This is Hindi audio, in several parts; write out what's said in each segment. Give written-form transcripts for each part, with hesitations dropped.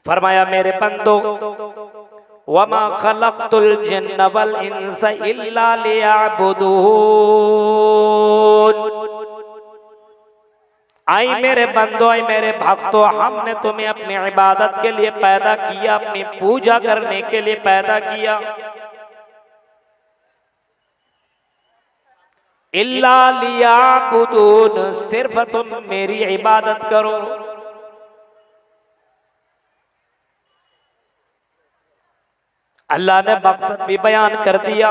फरमाया मेरे बंदो, वमा खलक़तुल जिन्न वल इंस इल्ला लियअबुदून। आई मेरे बंदो, आई मेरे भक्तों, हमने तुम्हें अपनी इबादत के लिए पैदा किया, अपनी पूजा करने के लिए पैदा किया। इल्ला लियअबुदून, सिर्फ तुम मेरी इबादत करो। अल्लाह ने मकसद भी बयान कर दिया,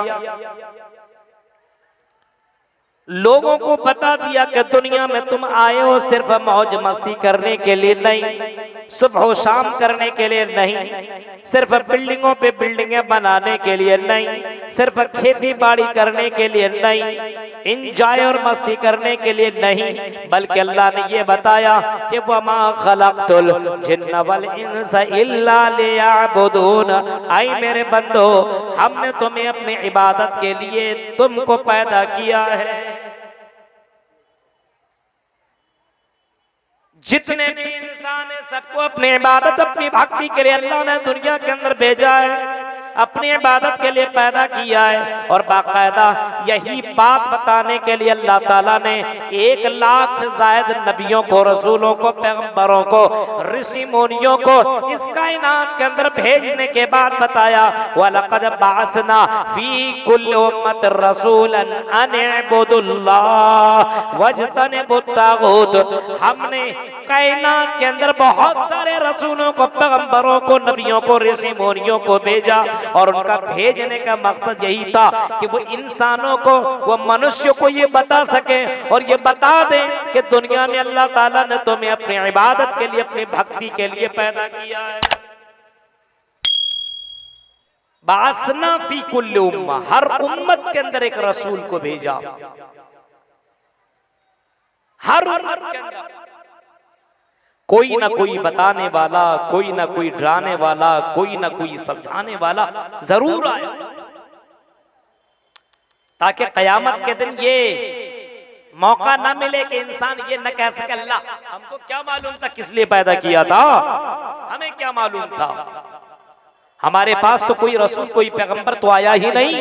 लोगों को बता दिया कि दुनिया में तुम आए हो सिर्फ मौज मस्ती करने के लिए नहीं, सुबह शाम करने के लिए नहीं, सिर्फ बिल्डिंगों पे बिल्डिंगें बनाने के लिए नहीं, सिर्फ खेती बाड़ी करने के लिए नहीं, इंजॉय और मस्ती करने के लिए नहीं, बल्कि अल्लाह ने ये बताया कि वमा खलक़तुल जिन्न वल इंस इल्ला लियअबुदून। आई मेरे बंदो, हमने तुम्हें अपनी इबादत के लिए तुमको पैदा किया है। जितने भी इंसान है सबको अपनी इबादत, अपनी भक्ति के लिए अल्लाह ने दुनिया के अंदर भेजा है, अपनी इबादत के लिए पैदा किया है। और बाकायदा यही बात बताने के लिए अल्लाह ताला ने 1 लाख से ज्यादा नबियों को, रसूलों को, पैगंबरों को, ऋषि मुनियों को इस कायनात के अंदर भेजने के बाद बताया, वलक़द बअसना फी कुल्लि उम्मतिन रसूलन अन इअ्बुदुल्लाह वज्तनिबुत तागूत। हमने कायनात के अंदर बहुत सारे रसूलों को, पैगंबरों को, नबियों को, ऋषि मुनियों को भेजा, और उनका भेजने का मकसद यही था कि वो इंसानों को, वो मनुष्य को ये बता सके और ये बता दें कि दुनिया में अल्लाह ताला ने तुम्हें अपनी इबादत के लिए, अपनी भक्ति के लिए पैदा किया है। बासना फी कुल्ली उम्मा, हर उम्मत के अंदर एक रसूल को भेजा, हर उम्मत के अंदर कोई ना कोई बताने वाला, कोई ना कोई डराने वाला, कोई ना कोई समझाने वाला जरूर आया, ताकि कयामत के दिन ये मौका ना मिले कि इंसान ये न कह सके अल्लाह हमको क्या मालूम था किस लिए पैदा किया था, हमें क्या मालूम था। हमारे पास तो कोई रसूल, कोई पैगंबर तो आया ही नहीं,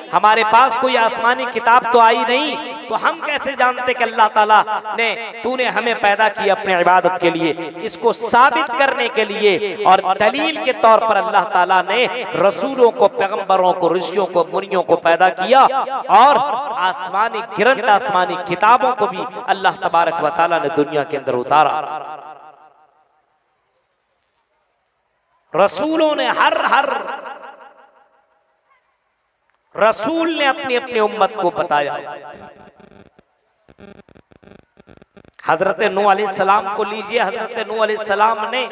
हमारे पास कोई आसमानी किताब तो आई नहीं, तो हम कैसे जानते कि अल्लाह ताला ने, तूने हमें पैदा किया अपनी इबादत के लिए। इसको साबित करने के लिए और दलील के तौर पर अल्लाह ताला ने रसूलों को, पैगंबरों को, ऋषियों को, मुनियों को पैदा किया, और आसमानी ग्रंथ, आसमानी किताबों को भी अल्लाह तबारक व तआला ने दुनिया के अंदर उतारा। रसूलों ने हर रसूल ने अपनी अपनी उम्मत को बताया। हजरत नूह अलैहिस्सलाम को लीजिए, हजरत नूह अलैहिस्सलाम ने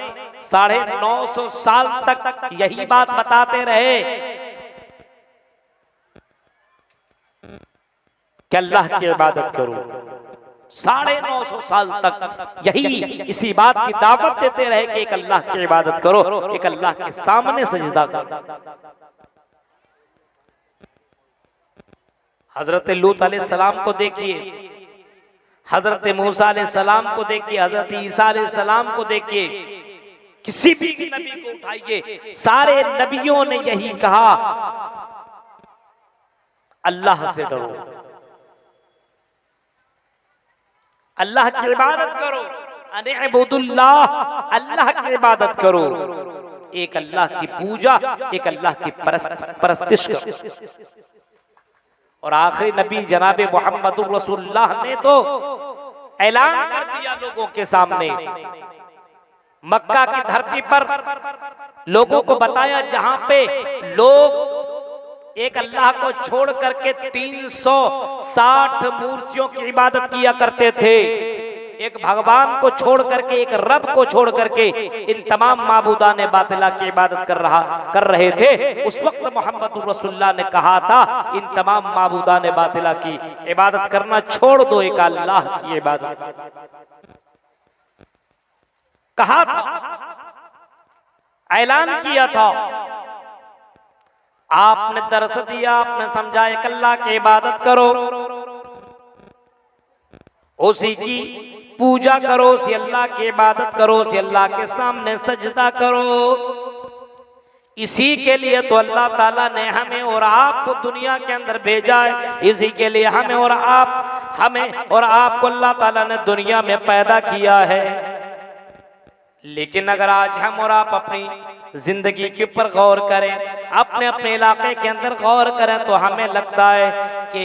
950 साल तक यही बात बताते रहे कि अल्लाह की इबादत करो। 950 साल तक यही इसी बात की दावत देते रहे कि एक अल्लाह की इबादत करो, एक अल्लाह के सामने सजदा करो। हजरत लूत अलैहिस्सलाम को देखिए, हजरत मूसा अलैहिस्सलाम को देखिए, हजरत ईसा अलैहिस्सलाम को देखिए, किसी भी नबी को उठाइए, सारे नबियों ने यही कहा अल्लाह से डरो, अल्लाह की इबादत करो, अनिअबुदुल्लाह, अल्लाह की इबादत करो, एक अल्लाह की पूजा, एक अल्लाह की परस्तिश करो। और आखिरी नबी जनाबे मोहम्मदुर रसूलुल्लाह ने तो ऐलान कर दिया लोगों के सामने, मक्का की धरती पर लोगों को बताया, जहां पे लोग एक अल्लाह को छोड़ करके 360 मूर्तियों की इबादत किया करते थे, एक भगवान को छोड़ करके, एक रब को छोड़ करके इन तमाम माबूदाने बातिला की इबादत कर रहे थे। उस वक्त मोहम्मद रसूलुल्लाह ने कहा था इन तमाम माबूदाने बातिला की इबादत करना छोड़ दो, एक अल्लाह की इबादत कहा था, ऐलान किया था। आपने दर्स दिया, आपने समझा एक अल्लाह की इबादत करो, उसी की पूजा करो, उसी अल्लाह की इबादत करो, उसी अल्लाह के सामने सजदा करो। इसी के लिए तो अल्लाह ताला ने हमें और आपको दुनिया के अंदर भेजा है। इसी के लिए हमें और आपको अल्लाह ताला ने दुनिया में पैदा किया है। लेकिन अगर आज हम और आप अपनी जिंदगी के ऊपर गौर करें, अपने अपने इलाके के अंदर गौर करें, तो हमें लगता है कि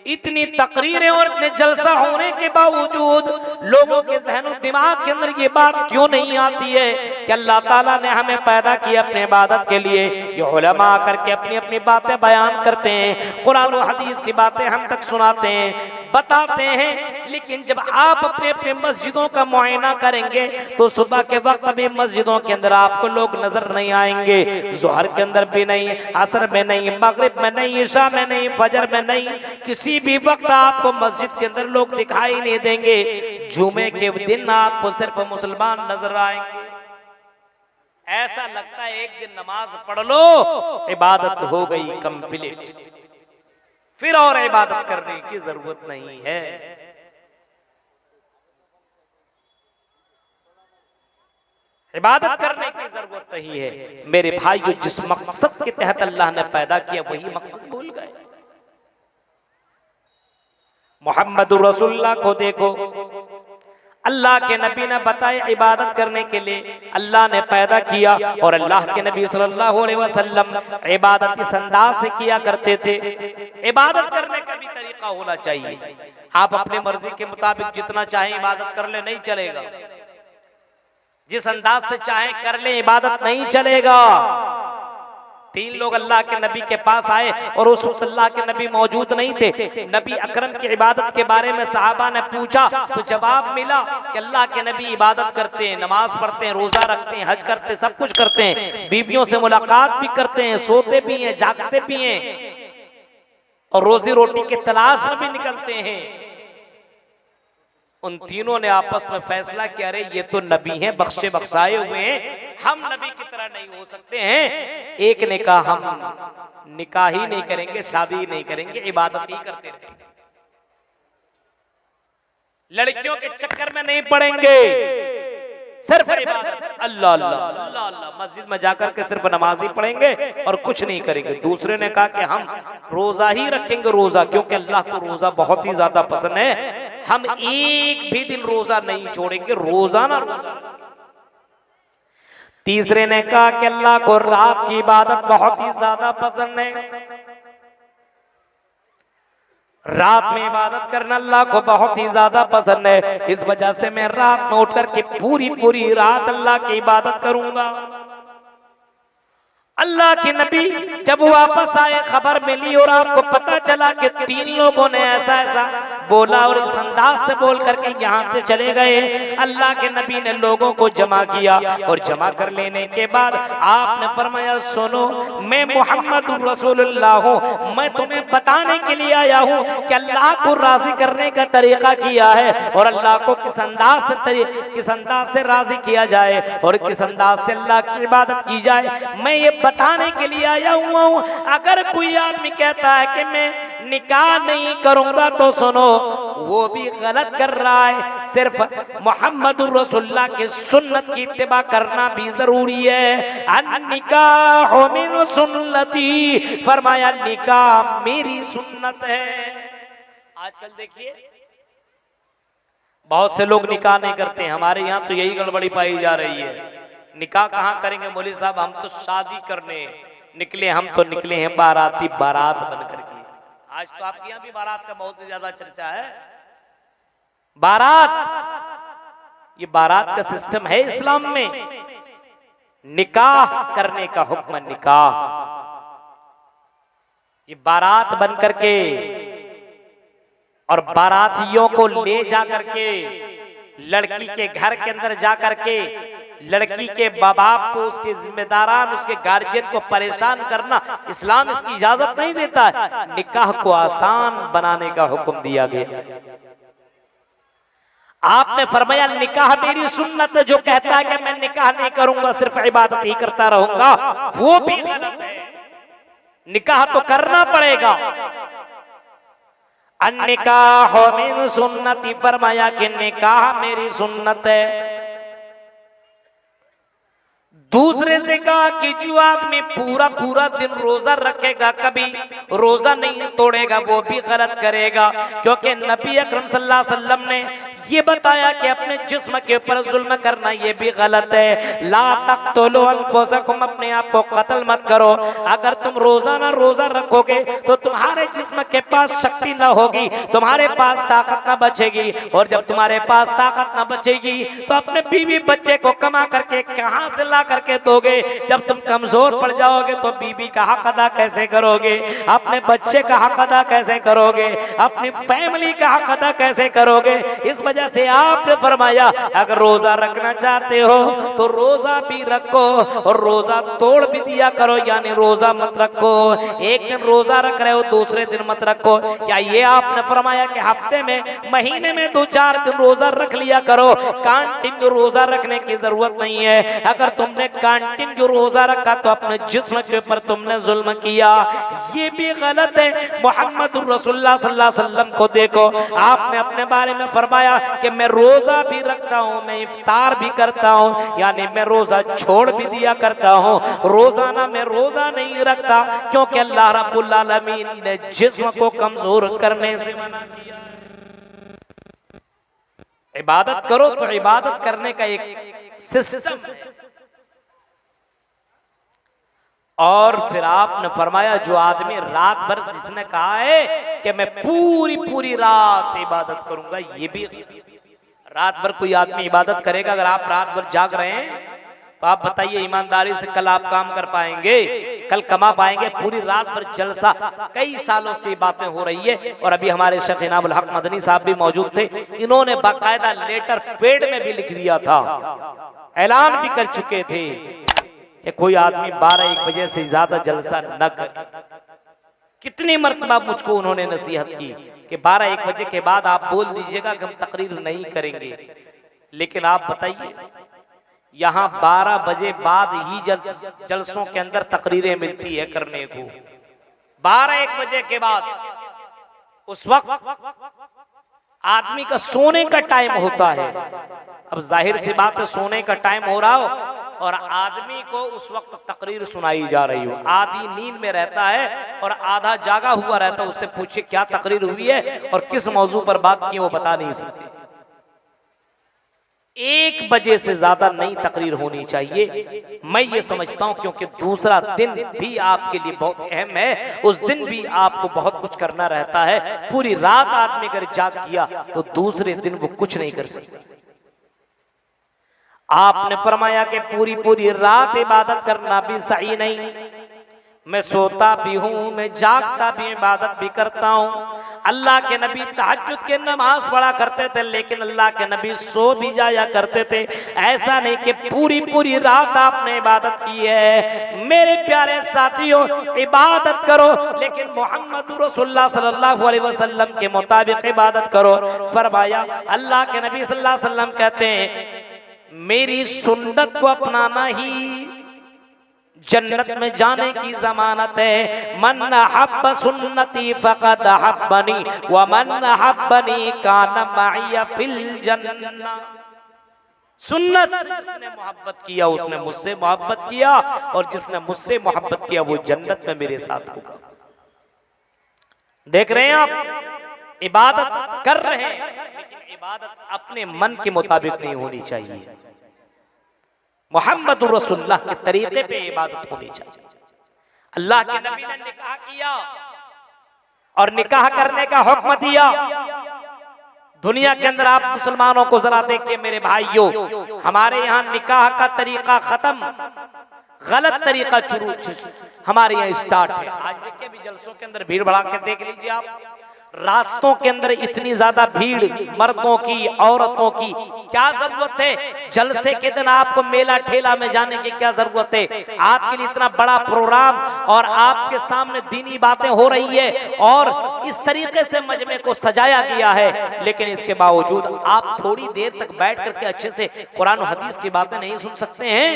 इतनी तकरीरें और इतने जलसा होने के बावजूद लोगों के ज़हन दिमाग के अंदर ये बात क्यों नहीं आती है कि अल्लाह ताला ने हमें पैदा किया अपनी इबादत के लिए। ये उलमा करके अपनी अपनी बातें बयान करते हैं, कुरान और हदीस की बातें हम तक सुनाते हैं, बताते हैं, लेकिन जब आप अपने अपने मस्जिदों का मुआयना करेंगे तो सुबह के वक्त अभी मस्जिदों के अंदर आपको लोग नजर नहीं आएंगे। ज़ोहर के अंदर भी नहीं, असर में नहीं, मगरिब में नहीं, इशा में नहीं, फजर में नहीं, किसी भी वक्त आपको मस्जिद के अंदर लोग दिखाई नहीं देंगे। जुमे के दिन आपको सिर्फ मुसलमान नजर आएंगे। ऐसा लगता है एक दिन नमाज पढ़ लो, इबादत हो गई कंप्लीट, फिर और इबादत करने की जरूरत नहीं है। इबादत करने की जरूरत नहीं है। मेरे भाइयों, जिस मकसद के तहत अल्लाह ने पैदा किया वही मकसद भूल गए। मोहम्मद रसूलुल्लाह को देखो, अल्लाह के नबी ने बताया इबादत करने के लिए अल्लाह ने पैदा किया, और अल्लाह के नबी सल्लल्लाहु अलैहि वसल्लम इबादत इस अंदाज से किया करते थे। इबादत करने का भी तरीका होना चाहिए। आप अपने मर्जी के मुताबिक जितना चाहें इबादत कर ले, नहीं चलेगा। जिस अंदाज से चाहें कर ले, इबादत नहीं चलेगा। 3 लोग अल्लाह के नबी के पास आए और उस वक्त अल्लाह के नबी मौजूद नहीं थे। नबी अकरम की इबादत के बारे में सहाबा ने पूछा तो जवाब मिला कि अल्लाह के नबी इबादत करते हैं, नमाज पढ़ते हैं, रोजा रखते हैं, हज करते हैं, सब कुछ करते हैं, बीवियों से मुलाकात भी करते हैं, सोते भी हैं, जागते भी हैं, और रोजी रोटी के तलाश में भी निकलते हैं। उन तीनों ने आपस में फैसला किया, अरे ये तो नबी हैं, बख्शे बख्शाए हुए हैं, हम नबी की तरह नहीं हो सकते हैं। एक ने कहा हम निकाह ही नहीं करेंगे, शादी ही नहीं करेंगे, इबादत ही करते रहेंगे, लड़कियों के चक्कर में नहीं पड़ेंगे, सिर्फ इबादत, अल्लाह अल्लाह अल्लाह अल्लाह, मस्जिद में जाकर के सिर्फ नमाज ही पढ़ेंगे और कुछ नहीं करेंगे। दूसरे ने कहा कि हम रोजा ही रखेंगे, रोजा, क्योंकि अल्लाह को रोजा बहुत ही ज्यादा पसंद है, हम एक भी दिन रोजा नहीं छोड़ेंगे, रोजाना रोजा। तीसरे ने कहा कि अल्लाह को रात की इबादत बहुत ही ज्यादा पसंद है, रात में इबादत करना अल्लाह को बहुत ही ज्यादा पसंद है, इस वजह से मैं रात में उठकर के पूरी पूरी रात अल्लाह की इबादत करूंगा। अल्लाह के नबी जब वापस आए, खबर मिली और आपको पता चला कि 3 लोगों ने ऐसा ऐसा बोला और इस अंदाज से बोल करके यहाँ से चले गए। अल्लाह के नबी ने लोगों को जमा किया और जमा कर लेने के बाद आपने फरमाया, सुनो, मैं मोहम्मद रसूलुल्लाह हूँ, मैं तुम्हें बताने के लिए आया हूँ कि अल्लाह को राजी करने का तरीका किया है और अल्लाह को किस अंदाज से राजी किया जाए और किस अंदाज से अल्लाह की इबादत की जाए, मैं ये बताने के लिए आया हुआ हूँ। अगर कोई आदमी कहता है कि मैं निकाह नहीं करूंगा तो सुनो, वो भी गलत कर रहा है। सिर्फ मोहम्मद रसूलुल्लाह की सुन्नत की इत्तिबा करना भी जरूरी है। निकाह मिन सुन्नती, फरमाया निकाह मेरी सुन्नत है। आजकल देखिए बहुत से लोग निकाह नहीं करते, हमारे यहाँ तो यही गड़बड़ी पाई जा रही है। निकाह कहाँ करेंगे मौलवी साहब, हम तो शादी करने निकले, हम तो निकले हैं बाराती, बारात बनकर के। आज तो आपके यहाँ भी बारात का बहुत ही ज्यादा चर्चा है। बारात, ये बारात का सिस्टम है इस्लाम में, निकाह करने का हुक्म, निकाह, ये बारात बन करके और बारातियों को ले जा करके लड़की के घर के अंदर जा करके लड़की के बाप को, उसके जिम्मेदारान, उसके गार्जियन को परेशान करना इस्लाम इसकी इजाजत नहीं देता है। निकाह को आसान बनाने का हुक्म दिया गया। आपने फरमाया निकाह मेरी सुन्नत है। जो कहता है कि मैं निकाह नहीं करूंगा, सिर्फ इबादत ही करता रहूंगा, वो भी गलत है। निकाह तो करना पड़ेगा। अन्निकाह मिन सुन्नती, फरमाया कि निकाह मेरी सुन्नत है। दूसरे से कहा कि जो आदमी पूरा पूरा दिन रोजा रखेगा, कभी रोजा नहीं तोड़ेगा, वो भी गलत करेगा, क्योंकि नबी अकरम सल्लल्लाहु अलैहि वसल्लम ने ये बताया कि अपने जिस्म के ऊपर जुल्म करना ये भी गलत है। ला तक़्तुलू अनफुसकुम, अपने आप को कत्ल मत करो। अगर तुम रोजाना रोजा रखोगे तो तुम्हारे जिस्म के पास शक्ति न होगी, तुम्हारे पास ताकत न बचेगी, और जब तुम्हारे पास ताकत न बचेगी तो अपने बीवी बच्चे को कमा करके कहां से ला करके दोगे? जब तुम कमजोर पड़ जाओगे तो बीवी का हक अदा कैसे करोगे? अपने बच्चे का हक अदा कैसे करोगे? अपनी फैमिली का हक अदा कैसे करोगे? इस वजह से आपने फरमाया अगर रोजा रखना चाहते हो तो रोजा भी रखो और रोजा तोड़ भी दिया करो, यानी रोजा मत रखो एक दिन रोजा रख रहे हो दूसरे दिन मत रखो। या ये आपने फरमाया कि हफ्ते में महीने में 2-4 दिन रोजा रख लिया करो, कंटिन्यू रोजा रखने की जरूरत नहीं है। अगर तुमने कंटिन्यू रोजा रखा तो अपने जिस्म के ऊपर तुमने जुल्म किया, ये भी गलत है। मोहम्मद रसूलुल्लाह सल्लल्लाहु अलैहि वसल्लम को देखो, आपने अपने बारे में फरमाया कि मैं रोजा भी रखता हूँ, मैं इफ्तार भी करता हूँ, यानी मैं रोजा छोड़ भी दिया करता हूँ। रोजाना मैं रोजा नहीं रखता क्योंकि अल्लाह रब्बुल आलमीन ने जिस्म को कमजोर करने से मना किया। इबादत करो तो इबादत करने का एक सिस्टम है। और फिर आपने फरमाया जो आदमी रात भर, जिसने कहा है कि मैं पूरी पूरी रात इबादत करूंगा, ये भी रात भर कोई आदमी इबादत करेगा? अगर आप रात भर जाग रहे हैं तो आप बताइए ईमानदारी से कल आप काम कर पाएंगे, कल कमा पाएंगे? पूरी रात भर जलसा, कई सालों से बातें हो रही है। और अभी हमारे शेख इनामुल हक मदनी साहब भी मौजूद थे, इन्होंने बाकायदा लेटर पेड में भी लिख दिया था, ऐलान भी कर चुके थे कि कोई आदमी 12-1 बजे से ज्यादा जलसा न करे। कितनी मर्तबा मुझको उन्होंने नसीहत की कि 12-1 बजे के बाद आप बोल दीजिएगा कि हम तकरीर नहीं करेंगे, लेकिन आप बताइए यहाँ 12 बजे बाद ही जलसों के अंदर तकरीरें मिलती है करने को। 12-1 बजे के बाद उस वक्त आदमी का सोने का टाइम होता है। अब जाहिर सी बात है, सोने का टाइम हो रहा हो और आदमी को उस वक्त तकरीर सुनाई जा रही हो, आधी नींद में रहता है और आधा जागा हुआ रहता है, उससे पूछिए क्या तकरीर हुई है और किस मौजू पर बात की, वो बता नहीं सकते। 1 बजे से ज्यादा नई तकरीर होनी चाहिए, मैं ये समझता हूं, क्योंकि दूसरा दिन भी आपके लिए बहुत अहम है। उस दिन भी आपको बहुत कुछ करना रहता है। पूरी रात आदमी अगर जाग किया तो दूसरे दिन वो कुछ नहीं कर सकता। आपने फरमाया कि पूरी पूरी रात इबादत करना भी सही नहीं। मैं सोता भी हूँ, मैं जागता भी, इबादत भी करता हूँ। अल्लाह के नबी तहज्जुद के नमाज पढ़ा करते थे, लेकिन अल्लाह के नबी सो भी जाया करते थे। ऐसा नहीं कि पूरी पूरी रात आपने इबादत की है। मेरे प्यारे साथियों, इबादत करो, लेकिन मोहम्मद रसूलुल्लाह सल्लल्लाहु अलैहि वसल्लम के मुताबिक इबादत करो। फरमाया अल्लाह के नबी सल्लल्लाहु अलैहि वसल्लम कहते हैं, मेरी सुन्नत को अपनाना ही जन्नत में जाने की जमानत है। मन हब्ब सुन्नती फक़द हब्बनी व मन हब्बनी कान माइया फिल जन्नह। सुन्नत से जिसने मोहब्बत किया उसने मुझसे मोहब्बत किया, और जिसने मुझसे मोहब्बत किया वो जन्नत में मेरे साथ होगा। देख रहे हैं आप, इबादत कर रहे हैं, लेकिन इबादत अपने मन के मुताबिक नहीं होनी चाहिए। मोहम्मद रसूलुल्लाह के तरीके पे इबादत होनी चाहिए। अल्लाह के नबी ने निकाह किया और निकाह करने का हुक्म दिया। दुनिया के अंदर आप मुसलमानों को जरा देखिए मेरे भाइयों, हमारे यहाँ निकाह का तरीका खत्म, गलत तरीका शुरू हमारे यहाँ स्टार्ट है। आज देखिए भी जलसों के अंदर भीड़ बढ़ा के देख लीजिए आप, रास्तों के अंदर इतनी ज्यादा भीड़, मर्दों की, औरतों की, क्या जरूरत है? जलसे के दिन आपको मेला ठेला में जाने की क्या जरूरत है? आपके लिए इतना बड़ा प्रोग्राम और आपके सामने दीनी बातें हो रही है और इस तरीके से मजमे को सजाया गया है, लेकिन इसके बावजूद आप थोड़ी देर तक बैठ करके अच्छे से कुरान और हदीस की बातें नहीं सुन सकते हैं?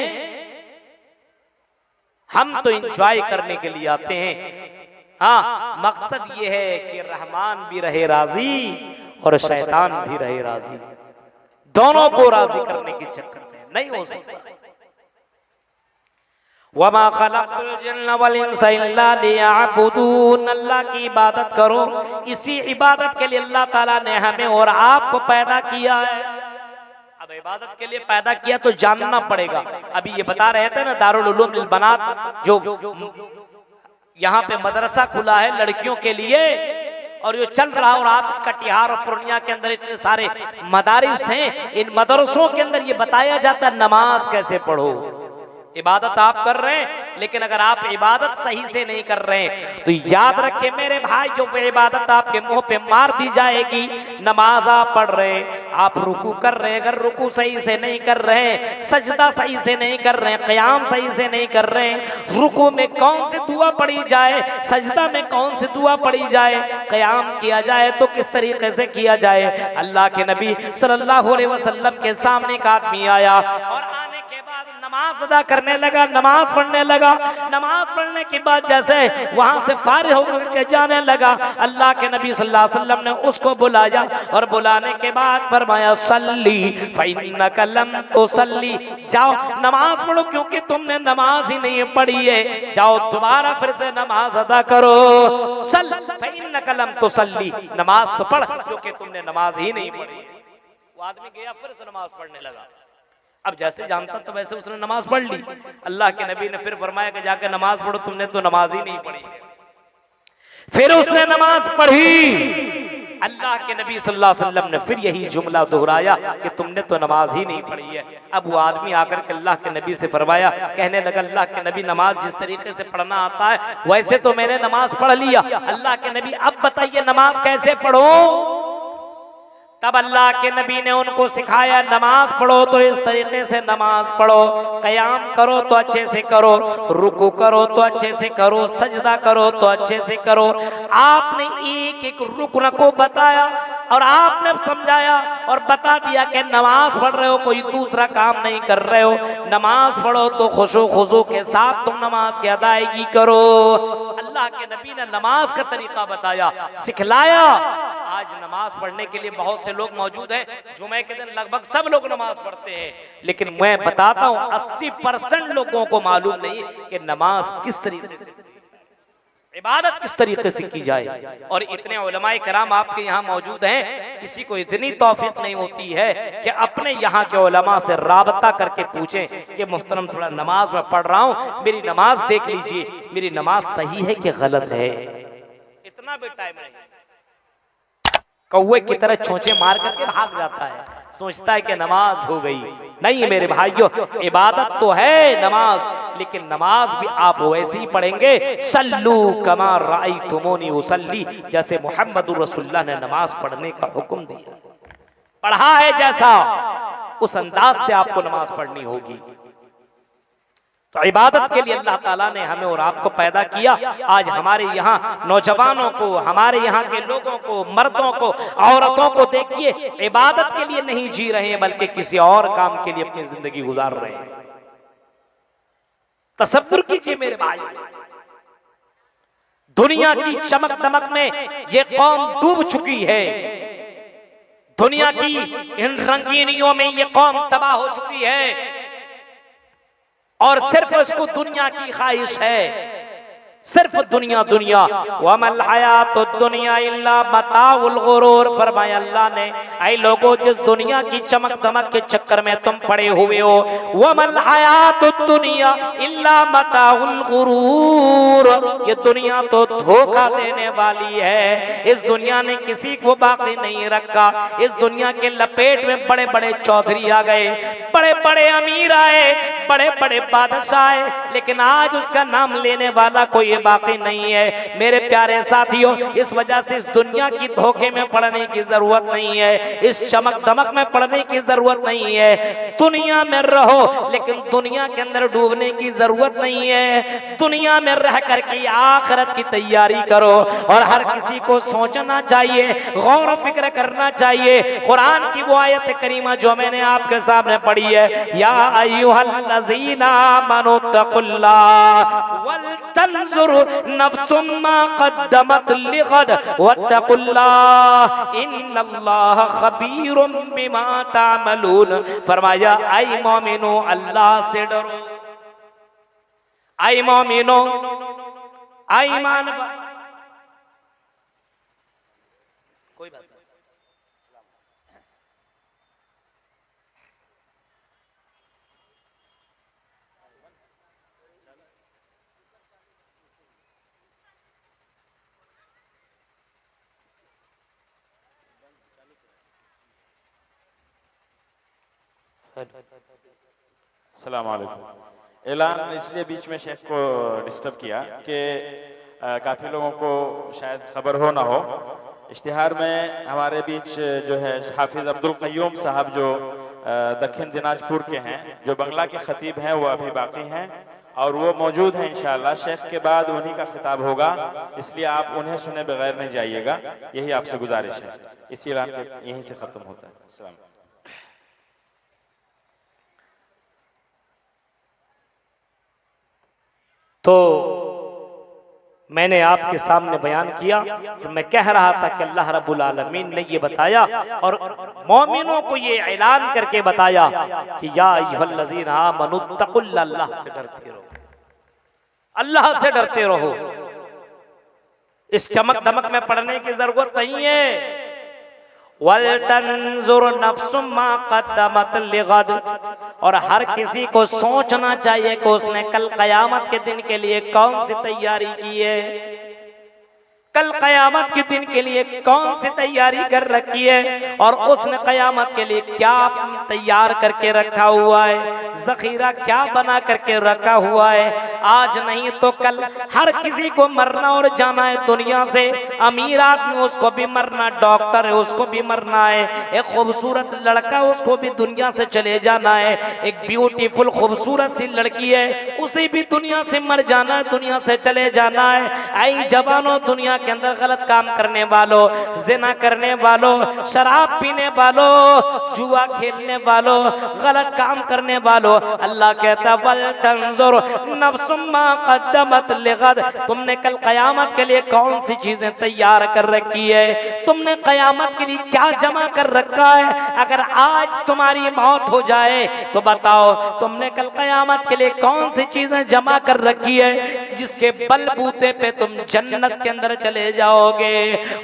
हम तो एंजॉय करने के लिए आते हैं। हाँ, मकसद ये है कि रहमान भी रहे राजी और शैतान भी रहे राजी, दोनों को राजी करने के चक्कर में नहीं हो सकता। वमा खलक़तुल जिन्न वल इंसा इल्ला लियअबुदून, अल्लाह की इबादत करो, इसी इबादत के लिए अल्लाह ताला ने हमें और आपको पैदा किया है। अब इबादत के लिए पैदा किया तो जानना पड़ेगा। अभी ये बता रहे थे ना, दारुल उलूम लिल बनात, जो यहाँ पे मदरसा खुला है लड़कियों के लिए और ये चल रहा है, और आप कटिहार और पूर्णिया के अंदर इतने सारे मदारिस हैं, इन मदरसों के अंदर ये बताया जाता है नमाज कैसे पढ़ो। इबादत आप कर रहे हैं, लेकिन अगर आप इबादत सही से नहीं कर रहे हैं तो याद रखें मेरे भाइयों, पे इबादत आपके मुंह पे मार दी जाएगी। नमाज आप पढ़ रहे हैं, आप रुकू कर रहे हैं, अगर रुकू सही से नहीं कर रहे हैं, सजदा सही से नहीं कर रहे हैं, क़याम सही से नहीं कर रहे हैं, रुकू में कौन सी दुआ पढ़ी जाए, सजदा में कौन सी दुआ पढ़ी जाए, क़याम किया जाए तो किस तरीके से किया जाए। अल्लाह के नबी सल्लल्लाहु अलैहि वसल्लम के सामने एक आदमी आया और आने के बाद नमाज अदा करने लगा, नमाज पढ़ने लगा। नमाज पढ़ने के बाद जैसे वहां से फारिग होकर के जाने लगा, अल्लाह के नबी सल्लल्लाहु अलैहि वसल्लम ने उसको बुलाया और बुलाने के बाद फरमाया सल्ली फइन्नका लम तुसल्ली, जाओ नमाज पढ़ो क्योंकि तुमने नमाज ही नहीं पढ़ी है, जाओ दोबारा फिर से नमाज अदा करो। सल फइन्नका लम तुसल्ली, नमाज तो पढ़ क्योंकि तुमने नमाज ही नहीं पढ़ी है। वो आदमी गया फिर से नमाज पढ़ने लगा। अब जैसे जानता तो वैसे उसने नमाज पढ़ ली। अल्लाह के नबी ने फिर फरमाया कि जाकर नमाज पढ़ो, तुमने तो नमाज ही नहीं पढ़ी। फिर उसने नमाज पढ़ी। अल्लाह के नबी सल्लल्लाहु अलैहि वसल्लम ने फिर यही जुमला दोहराया कि तुमने तो नमाज ही नहीं पढ़ी है। अब वो आदमी आकर के अल्लाह के नबी से फरमाया, कहने लगा अल्लाह के नबी नमाज जिस तरीके से पढ़ना आता है वैसे तो मैंने नमाज पढ़ लिया, अल्लाह के नबी अब बताइए नमाज कैसे पढ़ो। तब अल्लाह के नबी ने उनको सिखाया, नमाज पढ़ो तो इस तरीके से नमाज पढ़ो, क़याम करो तो अच्छे से करो, रुकू करो तो अच्छे से करो, सजदा करो तो अच्छे से करो। आपने एक एक रुकन को बताया और आपने समझाया और बता दिया कि नमाज पढ़ रहे हो, कोई दूसरा काम नहीं कर रहे हो, नमाज पढ़ो तो खुशू खुशू के साथ तुम नमाज की अदायगी करो। अल्लाह के नबी ने नमाज का तरीका बताया, सिखलाया। आज नमाज पढ़ने के लिए बहुत से लोग मौजूद हैं, जुमे के दिन लगभग सब लोग नमाज पढ़ते हैं, लेकिन मैं बताता हूं 80% लोगों को मालूम नहीं कि नमाज किस तरीके से, इबादत किस तरीके से की जाए। और इतने उलमाए कराम आपके यहाँ मौजूद हैं, किसी को इतनी तौफीक नहीं होती है कि अपने यहाँ के उलमा से राबता करके पूछें कि मोहतरम थोड़ा नमाज में पढ़ रहा हूँ, मेरी नमाज देख लीजिए, मेरी नमाज सही है कि गलत है। इतना भी टाइम नहीं, कौवे की तरह चोंचे मार करके भाग जाता है, सोचता है कि नमाज हो गई। नहीं मेरे भाइयों, इबादत तो है नमाज, लेकिन नमाज भी आप वैसे ही पढ़ेंगे, सल्लू कमा राअयतुमूनी उसल्ली, जैसे मुहम्मदुर रसूलुल्लाह ने नमाज पढ़ने का हुक्म दिया, पढ़ा है जैसा उस अंदाज से आपको नमाज पढ़नी होगी। तो इबादत के लिए अल्लाह ताला ने हमें और आपको पैदा किया। आज हमारे यहाँ नौजवानों को, हमारे यहाँ के लोगों को, मर्दों को, औरतों को देखिए इबादत के लिए नहीं जी रहे हैं, बल्कि किसी और काम के लिए अपनी जिंदगी गुजार रहे हैं। तसव्वुर कीजिए मेरे भाई, दुनिया की चमक दमक में ये कौम डूब चुकी है, दुनिया की इन रंगीनियों में ये कौम तबाह हो चुकी है, और सिर्फ उसको दुनिया की ख्वाहिश है, सिर्फ दुनिया दुनिया। वमल हयातुद दुनिया इल्ला मताउल गुरूर, फरमाया अल्लाह ने, ऐ लोगों जिस दुनिया की चमक दमक के चक्कर में तुम पड़े हुए हो, वमल हयातुद दुनिया इल्ला मताउल गुरूर, ये दुनिया तो धोखा देने वाली है। इस दुनिया ने किसी को बाकी नहीं रखा, इस दुनिया के लपेट में बड़े बड़े चौधरी आ गए, बड़े बड़े अमीर आए, बड़े बड़े बादशाह आए, लेकिन आज उसका नाम लेने वाला कोई बाकी नहीं है। मेरे प्यारे साथियों, इस वजह से इस दुनिया की धोखे में पड़ने की जरूरत नहीं है, इस चमक दमक में पड़ने की जरूरत नहीं है। दुनिया में रहो लेकिन दुनिया के अंदर डूबने की जरूरत नहीं है। दुनिया में रह करके आखिरत की तैयारी करो, और हर किसी को सोचना चाहिए, गौर व फिक्र करना चाहिए। कुरान की वो आयत करीमा जो मैंने आपके सामने पढ़ी है, या अय्युहल्लज़ीना आमनू तक़ुल्लाह वल तंजुर नफ्सुम मा क़द्दमत लिग़द वत्तक़ुल्लाह इन्नल्लाह ख़बीरुम बिमा तामलून। फरमाया ऐ मोमिनो अल्लाह से डरो, ऐ मोमिनो, ऐ ईमान, कोई बात नहीं। अस्सलाम वालेकुम। ऐलान इसलिए बीच में शेख को डिस्टर्ब किया कि काफ़ी लोगों को शायद खबर हो ना हो। इश्तिहार में हमारे बीच जो है हाफिज़ अब्दुल क़य्यूम साहब जो दक्षिण दिनाजपुर के हैं, जो बंगला के ख़तीब हैं, वो अभी बाकी हैं और वो मौजूद हैं। इंशाअल्लाह शेख के बाद उन्हीं का खिताब होगा, इसलिए आप उन्हें सुने बगैर नहीं जाइएगा, यही आपसे गुजारिश है। इसी ऐलान के यहीं से ख़त्म होता है। अस्सलाम। तो मैंने आपके सामने बयान किया और मैं कह रहा था कि अल्लाह रब्बुल आलमीन ने ये बताया और मोमिनों को ये ऐलान करके बताया कि या अय्युहल्लज़ीना आमनू तक़ुल्लाह, अल्लाह से डरते रहो, अल्लाह से डरते रहो। इस चमक दमक में पढ़ने की जरूरत नहीं है। वल्तंजुर नफ्सुम मा क़द्दमत लिग़द, और हर किसी को सोचना चाहिए कि उसने कल कयामत के दिन के लिए कौन सी तैयारी की है, कल कयामत के दिन के लिए कौन सी तैयारी कर रखी है और उसने कयामत के लिए क्या तैयार करके रखा हुआ है, जखीरा क्या बना करके रखा हुआ है। आज नहीं तो कल हर किसी को मरना और जाना है दुनिया से। अमीर आदमी उसको भी मरना, डॉक्टर है उसको भी मरना है, एक खूबसूरत लड़का उसको भी दुनिया से चले जाना है, एक ब्यूटीफुल खूबसूरत सी लड़की है उसे भी दुनिया से मर जाना है, दुनिया से चले जाना है। आई जवानों, दुनिया के अंदर गलत काम करने वालों, जिना करने वालों, शराब पीने वालों, जुआ खेलने वालों, गलत काम करने वालों, अल्लाह कहता वल तंजुर नफ्सुम मा क़द्दमत लिग़द, तुमने कल कयामत के लिए कौन सी चीजें तैयार कर रखी है, तुमने कयामत के लिए क्या जमा कर रखा है। अगर आज तुम्हारी मौत हो जाए तो बताओ तुमने कल कयामत के लिए कौन सी चीजें जमा कर रखी है जिसके बलबूते पे तुम जन्नत के अंदर चले जाओगे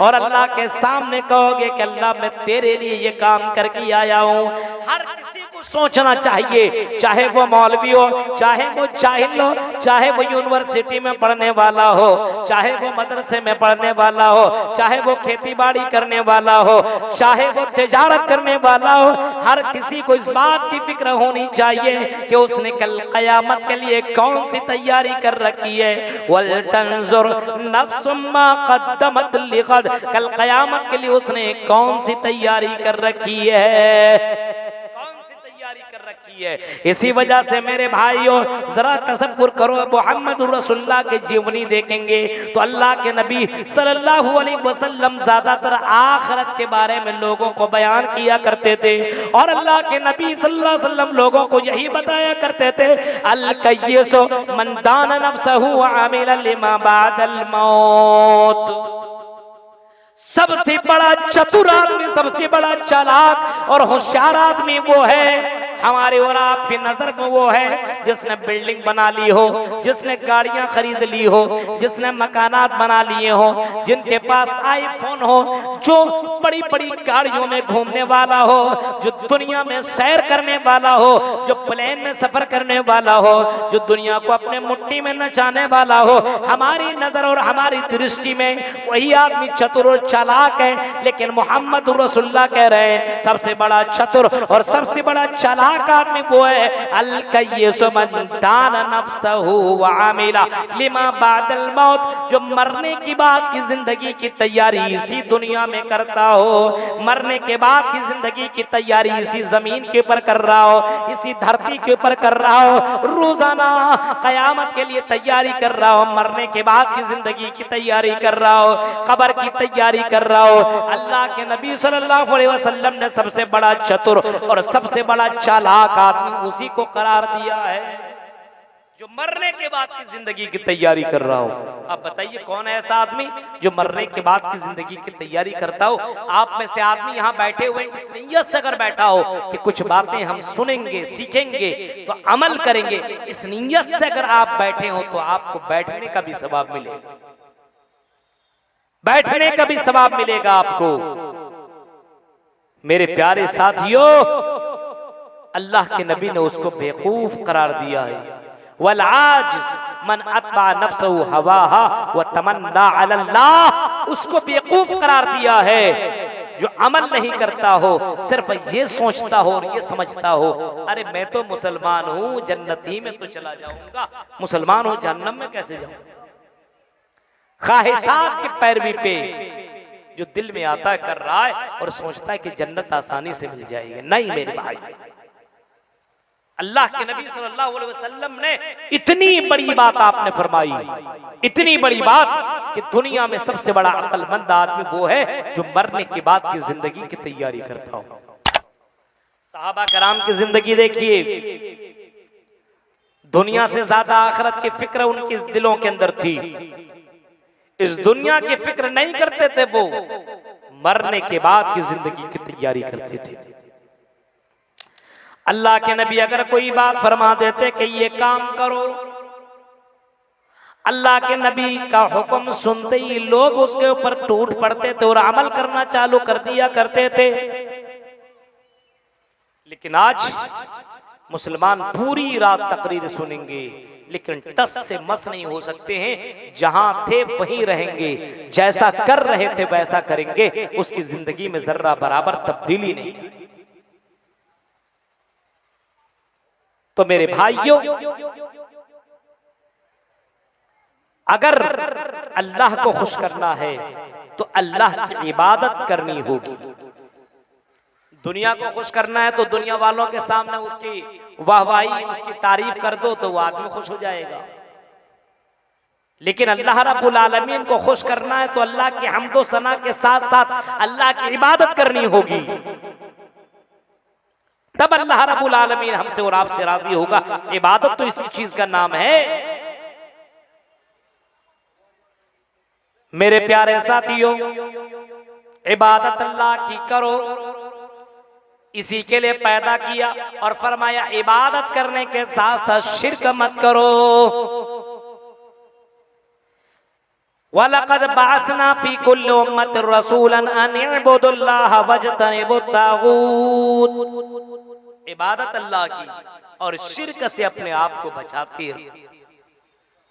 और अल्लाह के सामने कहोगे कि अल्लाह मैं तेरे लिए ये काम करके आया हूँ। हर किसी को सोचना चाहिए, चाहे वो मौलवी हो, चाहे वो जाहिल हो, चाहे वो यूनिवर्सिटी में पढ़ने वाला हो, चाहे वो मदरसे में पढ़ने वाला हो, चाहे वो खेती बाड़ी करने वाला हो, चाहे वो तिजारत करने वाला हो, हर किसी को इस बात की फिक्र होनी चाहिए कि उसने कल कयामत के लिए कौन सी तैयारी कर रखी है। वल तंजुर नफ्सुम मा क़द्दमत लिग़द, कल कयामत के लिए उसने कौन सी तैयारी कर रखी है, कौन सी तैयारी कर रखी है। इसी वजह से मेरे भाइयों जरा तसव्वुर करो, मोहम्मद रसूलुल्लाह की जीवनी देखेंगे तो अल्लाह के नबी सल्लल्लाहु अलैहि वसल्लम ज्यादातर आखिरत के बारे में लोगों को बयान किया करते थे और अल्लाह के नबी सल्लल्लाहु अलैहि वसल्लम लोगों को यही बताया करते थे अल कय्यिसु मन दाना नफ्सहु व अमिला लिमा बादल मौत। सबसे बड़ा चतुर आदमी, सबसे बड़ा चालाक और होशियार आदमी वो है हमारे और आपकी नजर में वो है जिसने बिल्डिंग बना ली हो, जिसने गाड़ियां खरीद ली हो, जिसने मकानात बना लिए हो, जिनके पास आईफोन हो, जो बड़ी बड़ी गाड़ियों में घूमने वाला हो, जो दुनिया में सैर करने वाला हो, जो प्लेन में सफर करने वाला हो, जो दुनिया को अपने मुट्ठी में नचाने वाला हो। हमारी नजर और हमारी दृष्टि में वही आदमी चतुर और चालाक है, लेकिन मोहम्मद रसूलुल्लाह कह रहे हैं सबसे बड़ा चतुर और सबसे बड़ा चालाक आदमी वो है अल कय्यिसु मन दाना नफ्सहु व अमिला लिमा बादल मौत, जो मरने की बाद की जिंदगी की तैयारी इसी दुनिया में करता हो, मरने के बाद की जिंदगी की तैयारी इसी जमीन के ऊपर कर रहा हो, इसी धरती के ऊपर कर रहा हो, रोजाना कयामत के लिए तैयारी कर रहा हो, मरने के बाद की जिंदगी की तैयारी कर रहा हो, कब्र की तैयारी कर रहा हो। अल्लाह के नबी सल्लल्लाहु अलैहि वसल्लम ने सबसे बड़ा चतुर और सबसे बड़ा चालाक आदमी उसी को करार दिया है जो मरने के बाद की जिंदगी की तैयारी कर रहा हो। अब बताइए कौन है ऐसा आदमी जो मरने के बाद की जिंदगी की तैयारी करता हो? आप में से आदमी यहाँ बैठे हुए इस नीयत से अगर बैठा हो कि कुछ बातें हम सुनेंगे, सीखेंगे, तो अमल करेंगे, इस नीयत से अगर आप बैठे हो तो आपको बैठने का भी सवाब मिलेगा, बैठने का भी सवाब मिलेगा आपको। मेरे प्यारे साथियों, अल्लाह के नबी ने उसको बेवकूफ करार दिया है। वल आजिज़ मन अत्बा नफ्सहु हवाहा व तमन्ना अलल्लाह, उसको बेवकूफ करार दिया है जो अमल नहीं करता हो, सिर्फ ये सोचता हो और ये समझता हो अरे मैं तो मुसलमान हूँ, जन्नत ही में तो चला जाऊंगा, मुसलमान हूँ जहन्नम में कैसे जाऊंगा। ख्वाहिशात की पैरवी पे जो दिल में आता कर रहा है और सोचता है कि जन्नत आसानी से मिल जाएगी। नहीं मेरे भाई, अल्लाह के नबी सल्लल्लाहु अलैहि वसल्लम ने इतनी बड़ी बात आपने फरमाई, इतनी बड़ी बात कि दुनिया में सबसे बड़ा अक्लमंद आदमी वो है जो मरने के बाद की जिंदगी की तैयारी करता हो। सहाबा कराम की जिंदगी देखिए, दुनिया से ज्यादा आखिरत की फिक्र उनके दिलों के अंदर थी। इस दुनिया की फिक्र नहीं करते थे वो, मरने के बाद की जिंदगी की तैयारी करते थे। अल्लाह के नबी अगर कोई बात फरमा देते कि ये काम करो, अल्लाह के नबी का हुक्म सुनते ही लोग उसके ऊपर टूट पड़ते थे और अमल करना चालू कर दिया करते थे। लेकिन आज मुसलमान पूरी रात तकरीर सुनेंगे लेकिन टस से मस नहीं हो सकते हैं, जहां थे वहीं रहेंगे, जैसा कर रहे थे वैसा करेंगे, उसकी जिंदगी में जर्रा बराबर तब्दीली नहीं। तो मेरे भाइयों, अगर अल्लाह को खुश करना है तो अल्लाह की इबादत करनी होगी। दुनिया को खुश करना है तो दुनिया वालों के सामने उसकी वाहवाही, उसकी तारीफ कर दो तो वो आदमी खुश हो जाएगा। लेकिन अल्लाह रब्बुल आलमीन को खुश करना है तो अल्लाह की हम्दो सना के साथ साथ अल्लाह की इबादत करनी होगी, तब अल्लाह रब्बुल आलमीन हमसे और आपसे राजी होगा। इबादत तो इसी चीज का नाम है। मेरे प्यारे साथियों, इबादत अल्लाह की करो, इसी के लिए पैदा किया और फरमाया इबादत करने के साथ साथ शिर्क मत करो। वलक़द बअसना फी कुल्लि उम्मतिन रसूलन अन इअ्बुदुल्लाह वज्तनिबुत तागूत। इबादत अल्लाह की और शिर्क से अपने आप को बचाते रहो।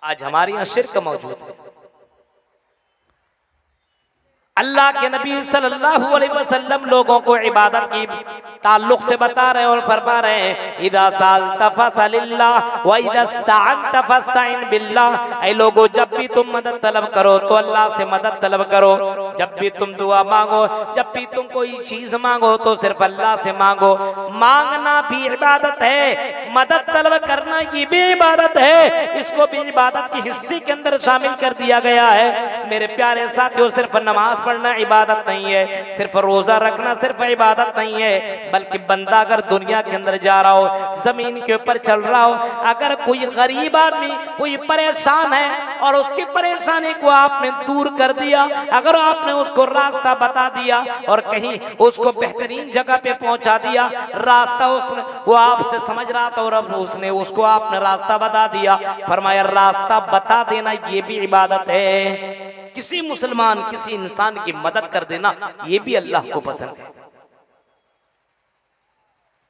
आज हमारे यहाँ शिर्क मौजूद है। अल्लाह के नबी सल्लल्लाहु अलैहि वसल्लम लोगों को इबादत की ताल्लुक से बता रहे और फरमा रहे हैं, इदा सालता फसलिल्लाह व इदा इस्तअनता फस्तईन बिल्लाह। ऐ लोगों, जब भी तुम मदद तलब करो तो अल्लाह से मदद तलब करो। जब भी तुम दुआ मांगो, जब भी तुम कोई चीज मांगो तो सिर्फ अल्लाह से मांगो। मांगना भी इबादत है, मदद तलब करना ये भी इबादत है, इसको भी इबादत के हिस्से के अंदर शामिल कर दिया गया है। मेरे प्यारे साथियों, सिर्फ नमाज पढ़ना इबादत नहीं है, सिर्फ रोजा रखना सिर्फ इबादत नहीं है, बल्कि बंदा अगर दुनिया के अंदर जा रहा हो, जमीन के ऊपर चल रहा हो, अगर कोई गरीब आदमी कोई परेशान है और उसकी परेशानी को आपने दूर कर दिया, अगर आपने उसको रास्ता बता दिया और कहीं उसको बेहतरीन जगह पे पहुंचा दिया, रास्ता उसने वो आपसे समझ रहा था और अब उसने उसको आपने रास्ता बता दिया, फरमाया रास्ता बता देना ये भी इबादत है। किसी मुसलमान, किसी इंसान की मदद कर देना ये भी अल्लाह को पसंद है।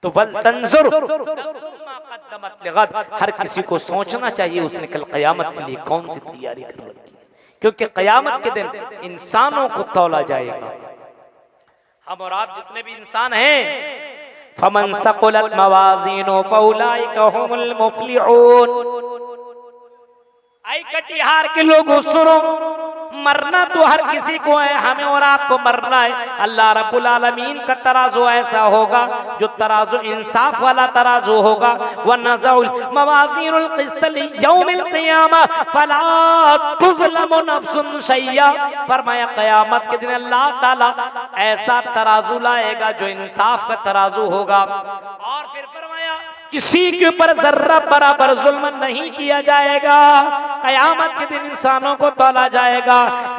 तो वल तंजुर हर किसी को सोचना चाहिए उसने कल क़यामत के लिए कौन सी तैयारी कर रखी है, क्योंकि क़यामत के दिन इंसानों को तौला जाएगा। हम और आप जितने भी इंसान हैं, फमन सक़ुलत मवाज़ीनु फउलाइका हुमुल मुफ़्लिहून। आई कटिहार के लोगों सुनो, मरना तो हर किसी को है, हमें और आपको मरना है। अल्लाह रब्बुल आलमीन का तराजू ऐसा होगा जो तराजू इंसाफ वाला तराजू होगा। व नज़उल मवाज़ीनुल क़िस्त लियौमिल क़ियामा फला तुज़लमु नफ्सुन शैया। फरमाया क़यामत के दिन अल्लाह ताला ऐसा तराजू लाएगा जो इंसाफ का तराजू होगा। और फिर फरमाया किसी के ऊपर जर्रा बराबर जुल्म नहीं किया जाएगा। कयामत के दिन इंसानों को तौला जाएगा,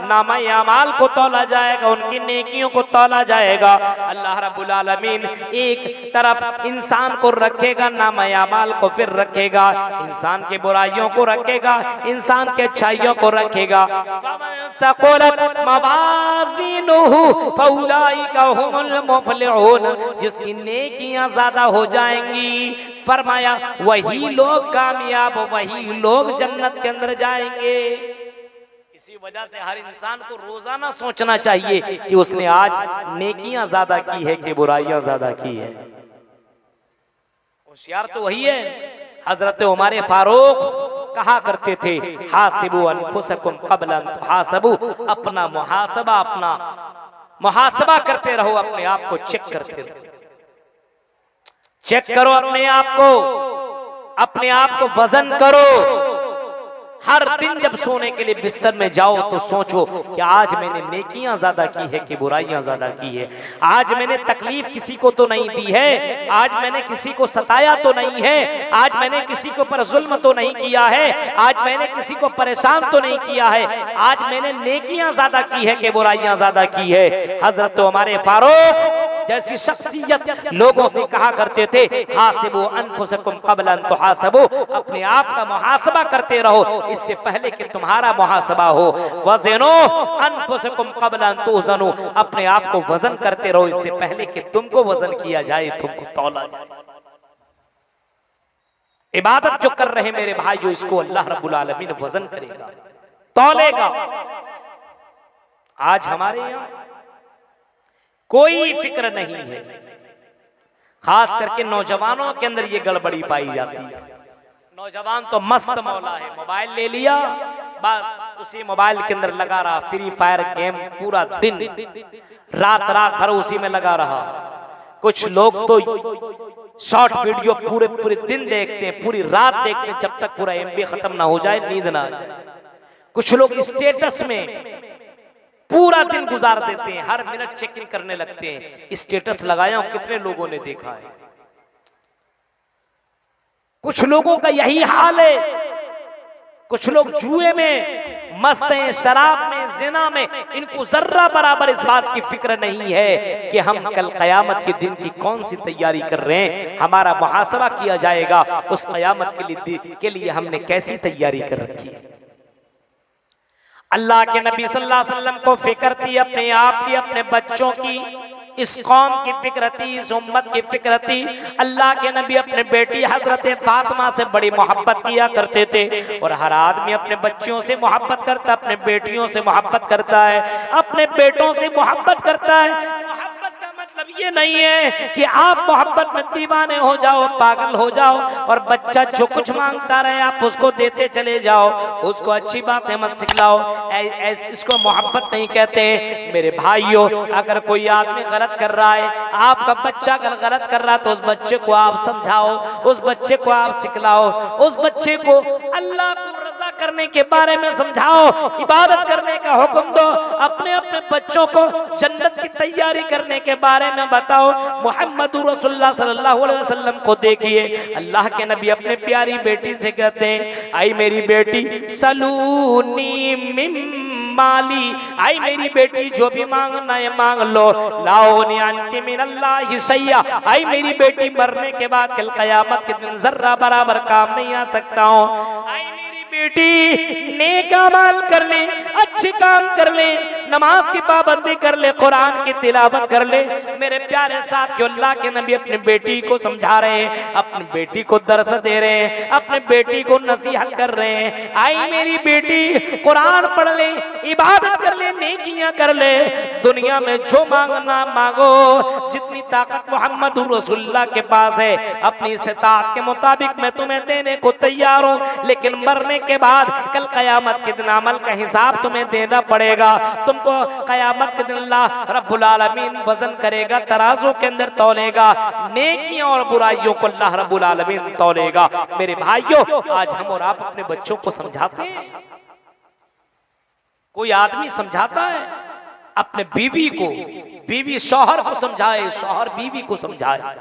नामा अमाल को तौला जाएगा, उनकी नेकियों को तौला जाएगा। अल्लाह रब्बुल आलमीन एक तरफ इंसान को रखेगा, नामा अमाल को फिर रखेगा, इंसान के बुराइयों को रखेगा, इंसान के अच्छाइयों को रखेगा। जिसकी नेकियां ज्यादा हो जाएंगी, फरमाया वही लोग कामयाब, वही लोग जन्नत के अंदर जाएंगे। इसी वजह से हर इंसान को रोजाना सोचना चाहिए कि उसने आज नेकियां ज्यादा की है कि बुराइयां ज्यादा की है। होशियार तो वही है। हजरत उमर फारूक कहा करते थे, हासिबु अनफुसकुम क़ब्ल अन तुहासबु, अपना मुहासबा करते रहो, अपने आप को चेक करते रहो। चेक करो अपने आप को वजन करो। हर दिन जब सोने के लिए बिस्तर में जाओ तो सोचो कि आज मैंने नेकियां ज्यादा की है कि बुराइयां ज्यादा की है। आज मैंने तकलीफ किसी को तो नहीं दी है, आज मैंने किसी को सताया तो नहीं है, आज मैंने किसी के ऊपर जुल्म तो नहीं किया है, आज मैंने किसी को परेशान तो नहीं किया है, आज मैंने नेकियां ज्यादा की है कि बुराइयां ज्यादा की है। हजरत उमर फारूक जैसी शख्सियत लोगों से कहा करते थे, हासिबु अनफुसकुम क़ब्ल अन तुहासबु, अपने आप का मुहासबा करते रहो इससे पहले कि तुम्हारा मुहासबा हो। वज़नो अनफुसकुम क़ब्ल अन तुज़नु, अपने आप को वजन करते रहो इससे पहले कि तुमको वजन किया जाए, तुमको तौला जाए। इबादत जो कर रहे मेरे भाइयों, इसको अल्लाह रब्बुल आलमीन वजन करेगा, तौलेगा। आज हमारे यहाँ कोई फिक्र नहीं है, खास करके नौजवानों के अंदर ये गड़बड़ी पाई जाती है। नौजवान तो मस्त मौला है, मोबाइल ले लिया, बस उसी मोबाइल के अंदर लगा रहा, फ्री फायर गेम पूरा दिन रात भर उसी में लगा रहा। कुछ लोग तो शॉर्ट वीडियो पूरे दिन देखते हैं, पूरी रात देखते हैं, जब तक पूरा एमबी खत्म ना हो जाए, नींद ना आ जाए। कुछ लोग स्टेटस में पूरा दिन गुजार देते हैं, हर मिनट चेकिंग करने लगते हैं, स्टेटस लगाया हो कितने लोगों ने देखा है। कुछ लोगों का यही हाल है। कुछ लोग जुए में मस्त हैं, शराब में, जिना में, इनको जर्रा बराबर इस बात की फिक्र नहीं है कि हम कल कयामत के दिन की कौन सी तैयारी कर रहे हैं, हमारा मुहासबा किया जाएगा, उस कयामत के लिए हमने कैसी तैयारी कर रखी है। अल्लाह के नबी सल्लल्लाहु अलैहि वसल्लम को फिक्र थी अपने आप की, अपने बच्चों की, इस कौम की फिक्र थी, इस उम्मत की फिक्र थी। अल्लाह के नबी अपने बेटी हजरत फातिमा से बड़ी मोहब्बत किया करते थे, और हर आदमी अपने बच्चों से मोहब्बत करता है, अपने बेटियों से मोहब्बत करता है, अपने बेटों से मोहब्बत करता है। मतलब ये नहीं है कि आप मोहब्बत में दीवाने हो जाओ, पागल हो जाओ, और बच्चा जो कुछ मांगता रहे आप उसको देते चले जाओ, उसको अच्छी बातें मत सिखलाओ। इसको मोहब्बत नहीं कहते। मेरे भाइयों, अगर कोई आदमी गलत कर रहा है, आपका बच्चा अगर गलत कर रहा है, तो उस बच्चे को आप समझाओ, उस बच्चे को आप सिखलाओ, उस बच्चे को अल्लाह को रज़ा करने के बारे में समझाओ, इबादत करने का हुक्म दो, अपने अपने बच्चों को जन्नत की तैयारी करने के बारे में बताओ। मोहम्मद रसूलुल्लाह सल्लल्लाहु अलैहि वसल्लम को देखिए, अल्लाह के नबी अपने प्यारी बेटी से कहते हैं, आई मेरी बेटी सलूनी मिम माली, आई मेरी बेटी जो भी मांगना है मांग लो, लाओ नियानती मिनल्लाहि शैया, आई मेरी बेटी मरने के बाद कल कयामत के दिन जर्रा बराबर काम नहीं आ सकता हूँ। आई मेरी बेटी नेक अमल कर ले, अच्छे काम कर ले, नमाज की पाबंदी कर ले, कुरान की तिलावत कर ले। मेरे प्यारे साथियों, अल्लाह के नबी अपनी बेटी को समझा रहे हैं, अपनी बेटी को दर्स दे रहे हैं, अपनी बेटी को नसीहत कर रहे हैं। आई मेरी बेटी कुरान पढ़ ले, इबादत कर ले, नेकियां कर ले, दुनिया में जो मांगना मांगो, जितनी ताकत मोहम्मद रसूलुल्लाह के पास है, अपनी इस्तिताअत के मुताबिक मैं तुम्हें देने को तैयार हूँ, लेकिन मरने के बाद कल कयामत के दिन अमल का हिसाब तुम्हें देना पड़ेगा। तुमको कयामत के दिन अल्लाह रब्बुल आलमीन वजन करेगा, तराजू के अंदर तौलेगा, नेकियों और बुराइयों को अल्लाह रब्बुल आलमीन तौलेगा। मेरे भाइयों, आज हम और आप अपने बच्चों को समझाते हैं? कोई आदमी समझाता है अपने बीवी को? बीवी शौहर को समझाए, शौहर बीवी को समझाए।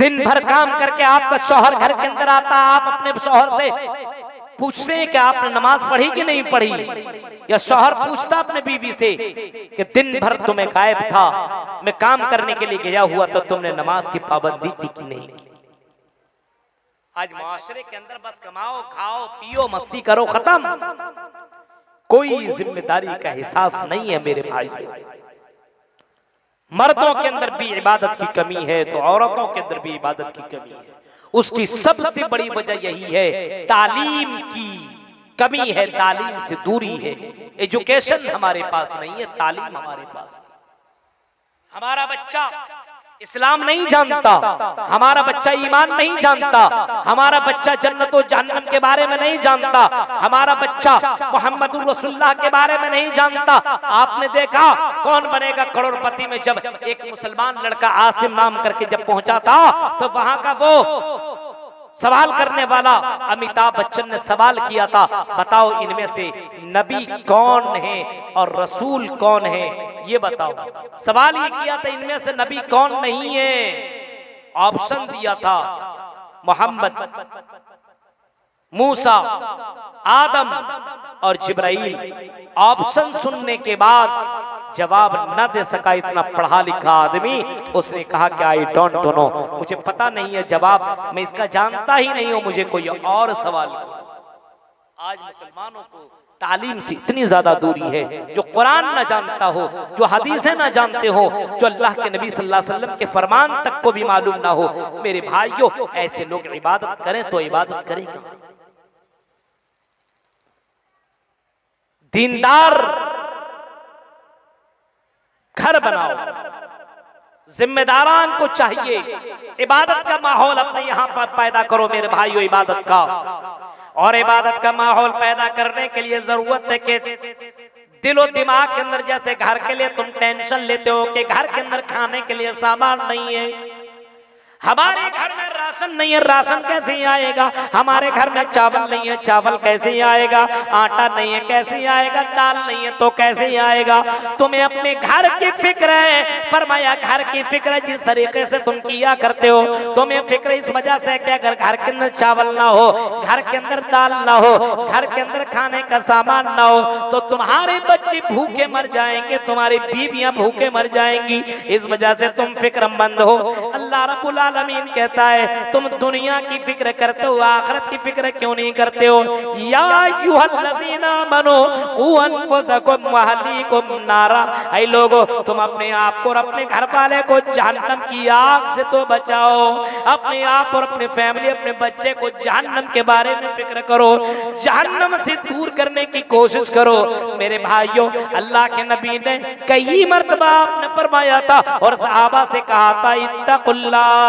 दिन भर काम करके आपका शौहर घर के अंदर आता, आप अपने शौहर से पूछते हैं कि आपने नमाज पढ़ी कि नहीं पढ़ी, या शौहर पूछता अपने बीवी से कि दिन भर तुम्हें गायब था, मैं काम करने के लिए गया हुआ तो तुमने नमाज की पाबंदी की कि नहीं की। आज माशरे के अंदर बस कमाओ, खाओ, पियो, मस्ती करो, खत्म। कोई जिम्मेदारी का एहसास नहीं है मेरे भाई। मर्दों के अंदर भी इबादत की कमी है तो औरतों के अंदर भी इबादत की कमी है। उसकी सबसे बड़ी वजह यही है, तालीम की कमी है, तालीम से दूरी है। एजुकेशन हमारे पास नहीं है, तालीम हमारे पास है। हमारा बच्चा इस्लाम नहीं जानता, हमारा बच्चा ईमान नहीं जानता, हमारा बच्चा जन्नत और जहन्नम के बारे में नहीं जानता, हमारा बच्चा मोहम्मदुर रसूलुल्लाह के बारे में नहीं जानता। आपने देखा कौन बनेगा करोड़पति में, जब एक मुसलमान लड़का आसिम नाम करके जब पहुंचा था तो वहां का वो सवाल करने वाला अमिताभ बच्चन ने सवाल किया था, बताओ इनमें से नबी कौन है और रसूल कौन है, ये बताओ। सवाल ये किया था इनमें से नबी कौन नहीं है। ऑप्शन दिया था मोहम्मद, मूसा, आदम और जिब्राइल। ऑप्शन सुनने के बाद जवाब न दे सका इतना पढ़ा लिखा आदमी, उसने कहा कि आई डोंट नो, मुझे पता नहीं है जवाब, मैं इसका जानता ही नहीं हूं, मुझे कोई और सवाल। आज मुसलमानों को तालीम से इतनी ज्यादा दूरी है, जो कुरान न जानता हो, जो हदीसें न जानते हो, जो अल्लाह के नबी सल्लल्लाहु अलैहि वसल्लम के फरमान तक को भी मालूम ना हो। मेरे भाइयों, ऐसे लोग इबादत करें तो इबादत करें कहां से? दीनदार घर बनाओ, जिम्मेदारान को चाहिए इबादत का माहौल अपने यहां पर पैदा करो मेरे भाइयों, इबादत का। और इबादत का माहौल पैदा करने के लिए जरूरत है कि दिलो दिमाग के अंदर, जैसे घर के लिए तुम टेंशन लेते हो कि घर के अंदर खाने के लिए सामान नहीं है, हमारे घर में राशन नहीं है, राशन कैसे आएगा? हमारे घर में चावल नहीं है, चावल कैसे आएगा? आटा नहीं है, कैसे आएगा? दाल नहीं है तो कैसे आएगा? तुम्हें अपने घर की फिक्र है, फरमाया घर की फिक्र जिस तरीके से तुम किया करते हो, तुम्हें फिक्र इस वजह से कि अगर घर के अंदर चावल ना हो, घर के अंदर दाल ना हो, घर के अंदर खाने का सामान ना हो, तो तुम्हारे बच्चे भूखे मर जाएंगे, तुम्हारी बीवियां भूखे मर जाएंगी। इस वजह से तुम फिक्रमंद हो। अल्लाह रब्बुल आलमीन कहता है तुम दुनिया की फिक्र करते हो, आखिरत की फिक्र क्यों नहीं करते हो? या अय्युहल्लज़ीना आमनू क़ू अनफुसकुम व अहलीकुम नारा, ऐ लोगो तुम अपने आप को और अपने घर वाले को जहन्नम की आग से तो बचाओ। अपने आप और अपने फैमिली, अपने बच्चे को जहन्नम के बारे में फिक्र करो, जहन्नम से दूर करने की कोशिश करो। मेरे भाइयों, अल्लाह के नबी ने कई मर्तबा आपने फरमाया था और सहाबा से कहा था इत्तकुल्लाह,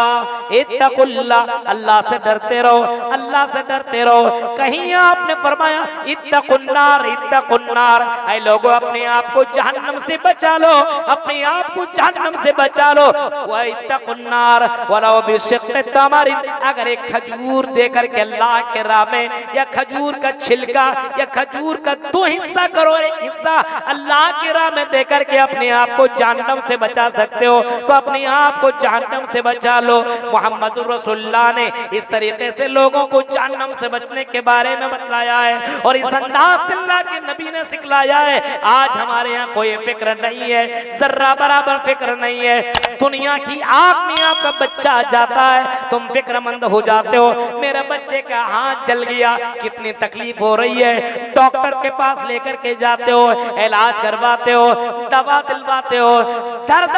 इत्तकुल्लाह, अल्लाह से डरते रहो, अल्लाह से डरते रहो। कहीं आपने फरमाया इत्तकुन्नार, इत्तकुन्नार, ऐ लोगों अपने आप को जहन्नम से बचा लो, अपने आप को जहन्नम से बचा लो। व इत्तकुन्नार वलौ बिशिक्कि तमरिन, अगर एक खजूर देकर के अल्लाह के राह में, या खजूर का छिलका या खजूर का 2 हिस्सा करो, एक हिस्सा अल्लाह के राह में देकर के अपने आप को जहन्नम से बचा सकते हो तो अपने आप को जहन्नम से बचा लो। मोहम्मदुर रसूलुल्लाह ने इस तरीके से लोगों को जहन्नम से बचने के बारे में बतलाया है और इस अंदाज से अल्लाह के नबी ने सिखलाया है। आज हमारे यहाँ कोई फिक्र नहीं है, जर्रा बराबर फिक्र नहीं है। दुनिया की आग में आपका बच्चा जाता है, तुम फिक्रमंद हो जाते हो, मेरे बच्चे का हाथ जल गया, कितनी तकलीफ हो रही है, डॉक्टर के पास लेकर के जाते हो, इलाज करवाते हो, दवा दिलवाते हो, दर्द